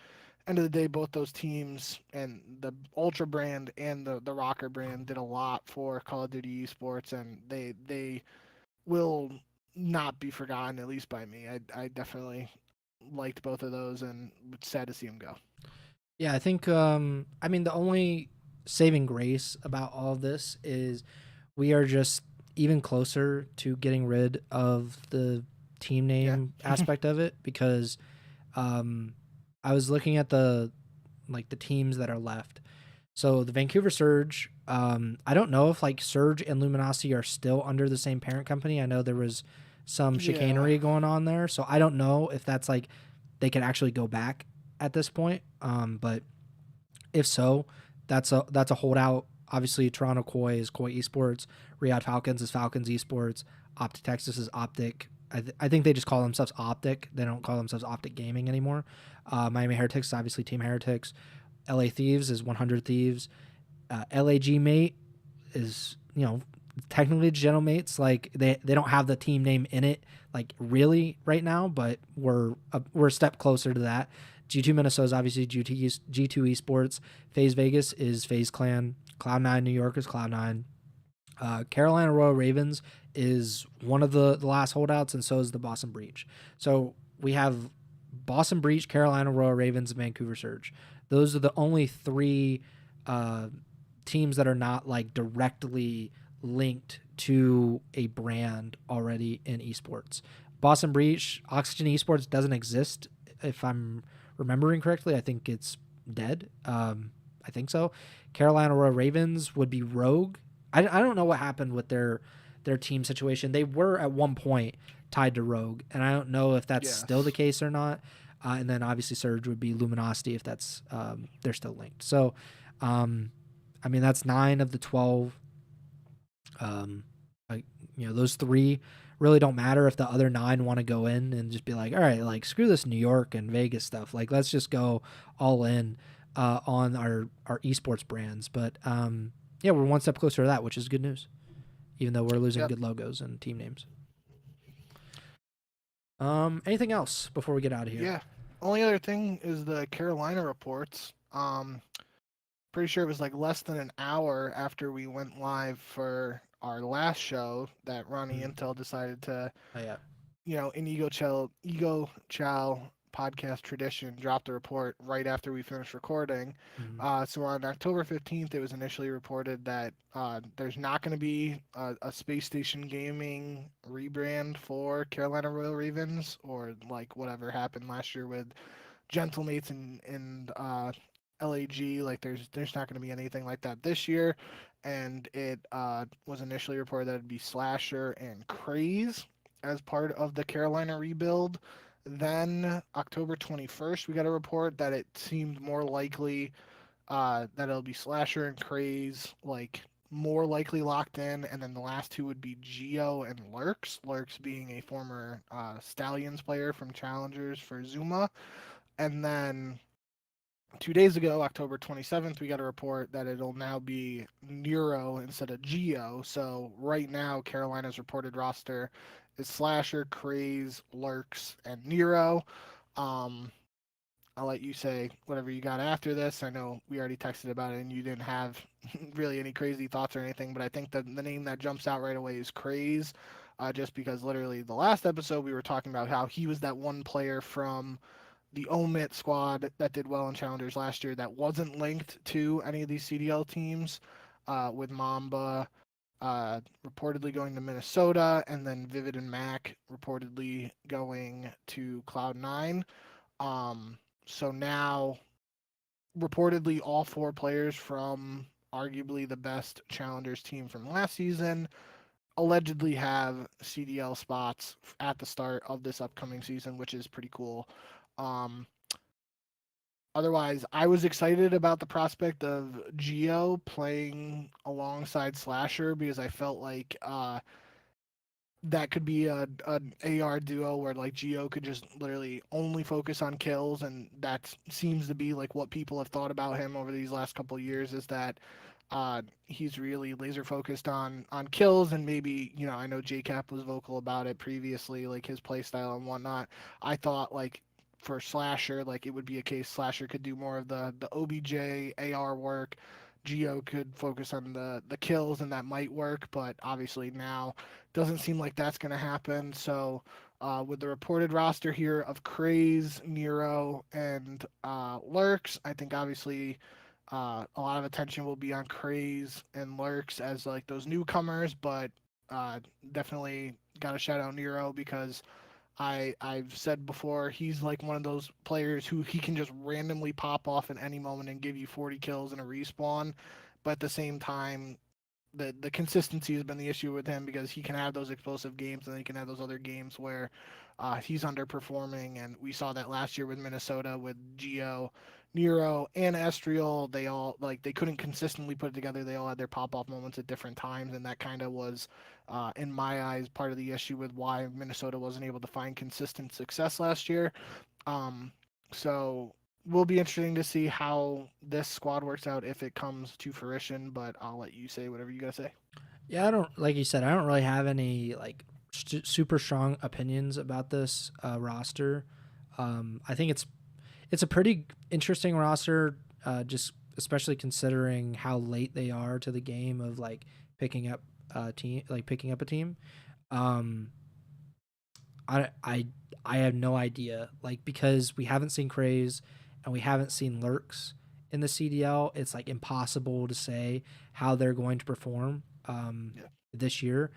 end of the day, both those teams and the Ultra brand and the ROKKR brand did a lot for Call of Duty esports, and they will not be forgotten, at least by me. I definitely liked both of those, and it's sad to see them go.
Yeah, I think I mean the only saving grace about all of this is we are just even closer to getting rid of the team
Yeah.
name aspect of it because I was looking at the teams that are left. So the Vancouver Surge, I don't know if like Surge and Luminosity are still under the same parent company. I know there was some
Yeah.
chicanery going on there, so I don't know if that's like they could actually go back at this point. But if so, that's a holdout. Obviously, Toronto Koi is Koi Esports, Riyadh Falcons is Falcons Esports, Optic Texas is Optic. I think they just call themselves Optic. They don't call themselves Optic Gaming anymore. Miami Heretics is obviously Team Heretics. LA Thieves is 100 Thieves. LAG Mate is, technically General Mates. Like they don't have the team name in it, like really right now, but we're a step closer to that. G2 Minnesota is obviously G2 Esports. FaZe Vegas is FaZe Clan. Cloud9 New York is Cloud9. Carolina Royal Ravens is one of the last holdouts, and so is the Boston Breach. So we have Boston Breach, Carolina Royal Ravens, and Vancouver Surge. Those are the only three teams that are not like directly linked to a brand already in esports. Boston Breach, Oxygen Esports doesn't exist, if I'm remembering correctly. I think it's dead. I think so. Carolina Royal Ravens would be Rogue. I don't know what happened with their team situation. They were at one point tied to Rogue, and I don't know if that's still the
Yes.
case or not. And then obviously Surge would be Luminosity if that's they're still linked. So, I mean that's 9 of the 12. Um, those 3 really don't matter if the other 9 want to go in and just be like, all right, like screw this New York and Vegas stuff. Like let's just go all in on our esports brands. But yeah, we're one step closer to that, which is good news. Even though we're losing
Yep.
good logos and team names. Anything else before we get out of here?
Yeah. Only other thing is the Carolina reports. Pretty sure it was like less than an hour after we went live for our last show that Ronnie Intel decided to,
Oh yeah.
in Ego Chall podcast tradition, dropped the report right after we finished recording. So on October 15th, it was initially reported that there's not going to be a Space Station Gaming rebrand for Carolina Royal Ravens, or like whatever happened last year with Gentlemates and LAG. Like there's not going to be anything like that this year. And it was initially reported that it'd be Slasher and Craze as part of the Carolina rebuild. Then October 21st, we got a report that it seemed more likely that it'll be Slasher and Craze, like more likely locked in, and then the last 2 would be Geo and Lurks. Lurks being a former Stallions player from Challengers for Zuma. And then 2 days ago, October 27th, we got a report that it'll now be Neuro instead of Geo. So right now, Carolina's reported roster is Slasher, Craze, Lurks, and Nero. Um, I'll let you say whatever you got after this. I know we already texted about it and you didn't have really any crazy thoughts or anything, but I think that the name that jumps out right away is Craze, just because literally the last episode we were talking about how he was that one player from the Omit squad that did well in Challengers last year that wasn't linked to any of these CDL teams, with Mamba reportedly going to Minnesota, and then Vivid and Mac reportedly going to Cloud9. So now, reportedly, all 4 players from arguably the best Challengers team from last season allegedly have CDL spots at the start of this upcoming season, which is pretty cool. Um, Otherwise, I was excited about the prospect of Geo playing alongside Slasher because I felt like that could be an AR duo where like Geo could just literally only focus on kills, and that seems to be like what people have thought about him over these last couple of years is that he's really laser focused on kills, and maybe I know JCap was vocal about it previously, like his play style and whatnot. I thought like for Slasher, like it would be a case Slasher could do more of the OBJ AR work. Geo could focus on the kills, and that might work, but obviously now doesn't seem like that's going to happen. So, with the reported roster here of Craze, Nero, and Lurks, I think obviously a lot of attention will be on Craze and Lurks as like those newcomers, but definitely got to shout out Nero because I've said before he's like one of those players who he can just randomly pop off at any moment and give you 40 kills in a respawn, but at the same time the consistency has been the issue with him because he can have those explosive games and then he can have those other games where he's underperforming, and we saw that last year with Minnesota with Geo, Nero, and Estriel. They all like they couldn't consistently put it together. They all had their pop off moments at different times, and that kind of was, in my eyes, part of the issue with why Minnesota wasn't able to find consistent success last year. Um, so will be interesting to see how this squad works out if it comes to fruition, but I'll let you say whatever you gotta say.
Yeah, I don't like you said. I don't really have any like super strong opinions about this roster. I think it's a pretty interesting roster, just especially considering how late they are to the game of like picking up picking up a team. Um, I I I have no idea, like because we haven't seen Craze and we haven't seen Lurks in the CDL. It's like impossible to say how they're going to perform
Yeah.
this year.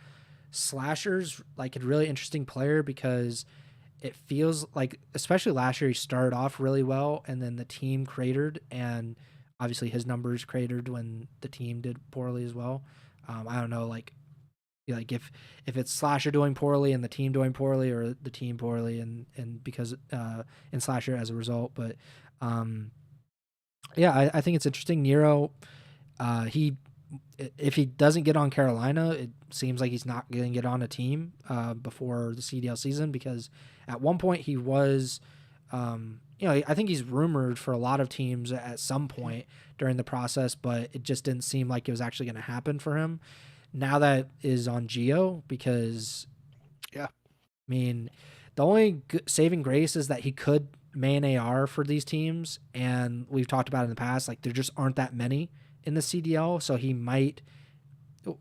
Slasher's like a really interesting player because it feels like, especially last year, he started off really well and then the team cratered, and obviously his numbers cratered when the team did poorly as well. I don't know, like if it's Slasher doing poorly and the team doing poorly, or the team poorly and because in Slasher as a result. But um, yeah, I think it's interesting. Nero, he if he doesn't get on Carolina, it seems like he's not going to get on a team before the CDL season, because at one point he was, I think he's rumored for a lot of teams at some point during the process, but it just didn't seem like it was actually going to happen for him. Now that is on Geo because,
Yeah.
I mean, the only saving grace is that he could main AR for these teams, and we've talked about it in the past, like there just aren't that many in the CDL, so he might.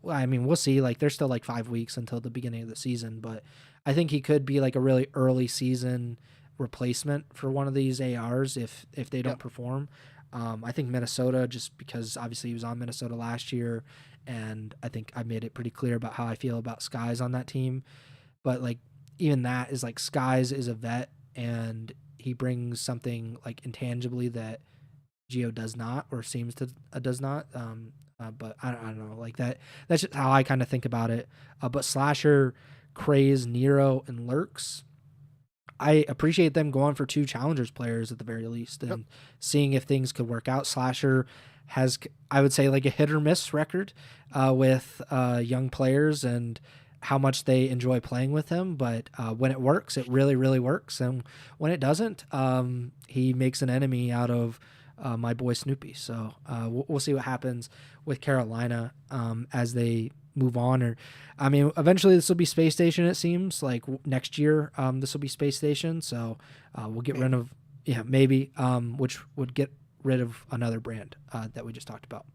I mean, we'll see. Like, there's still like 5 weeks until the beginning of the season, but I think he could be like a really early season replacement for one of these ARs if they don't
Yep.
perform. I think Minnesota, just because obviously he was on Minnesota last year, and I think I made it pretty clear about how I feel about Skies on that team. But like even that is like Skies is a vet, and he brings something like intangibly that Geo does not, or seems to does not. But I don't know, like that. That's just how I kind of think about it. But Slasher, Craze, Nero, and Lurks, I appreciate them going for 2 challengers players at the very least,
Yep.
and seeing if things could work out. Slasher has, I would say, like a hit or miss record with young players and how much they enjoy playing with him. But when it works, it really, really works. And when it doesn't, he makes an enemy out of my boy Snoopy. So we'll see what happens with Carolina as they move on. Or, I mean, eventually this will be Space Station. It seems like next year this will be Space Station. So we'll get rid of maybe which would get rid of another brand that we just talked about.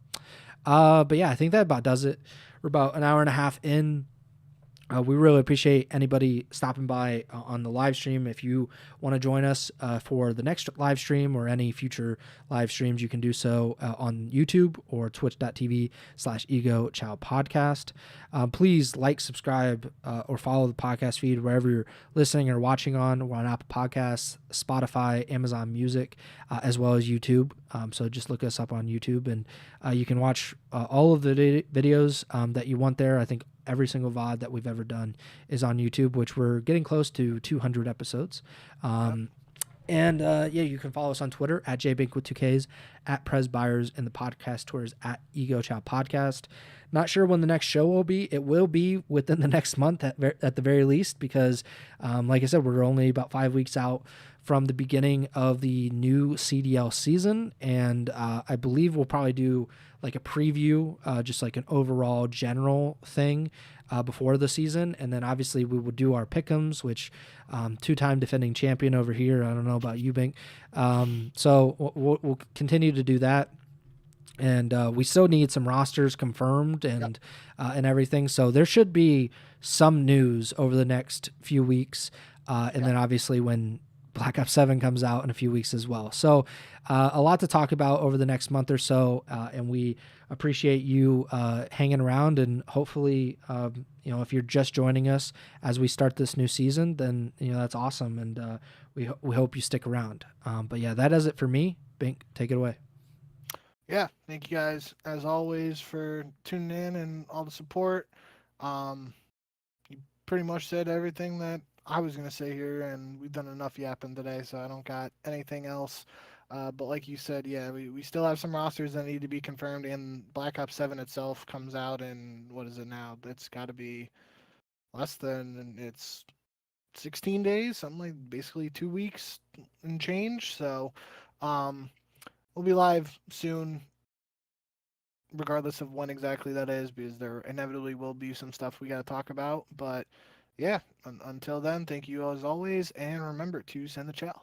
But yeah, I think that about does it. We're about an hour and a half in. We really appreciate anybody stopping by on the live stream. If you want to join us for the next live stream or any future live streams, you can do so on YouTube or twitch.tv/Ego Chall Podcast. Please like, subscribe, or follow the podcast feed wherever you're listening or watching on. We're on Apple Podcasts, Spotify, Amazon Music, as well as YouTube. So just look us up on YouTube, and you can watch all of the videos that you want there. I think every single VOD that we've ever done is on YouTube, which we're getting close to 200 episodes. And yeah, you can follow us on Twitter at jbink with 2Ks, at Pres Byers, and the podcast tour is at Ego Chall Podcast. Not sure when the next show will be. It will be within the next month at the very least, because like I said, we're only about 5 weeks out from the beginning of the new CDL season. And I believe we'll probably do like a preview, just like an overall general thing before the season. And then obviously we will do our pick'ems, which two-time defending champion over here. I don't know about you, Bink. So we'll continue to do that. And we still need some rosters confirmed and everything. So there should be some news over the next few weeks. And then obviously when Black Ops 7 comes out in a few weeks as well. So a lot to talk about over the next month or so. And we appreciate you hanging around. And hopefully, if you're just joining us as we start this new season, then, that's awesome. And we hope you stick around. But yeah, that does it for me. Bink, take it away.
Yeah, thank you guys as always for tuning in and all the support. You pretty much said everything that I was gonna say here, and we've done enough yapping today, so I don't got anything else. But like you said, yeah, we still have some rosters that need to be confirmed, and Black Ops 7 itself comes out in, what is it now? It's got to be less than, it's 16 days, something like basically 2 weeks and change. So um, we'll be live soon, regardless of when exactly that is, because there inevitably will be some stuff we got to talk about. But yeah, until then, thank you as always, and remember to send the chow.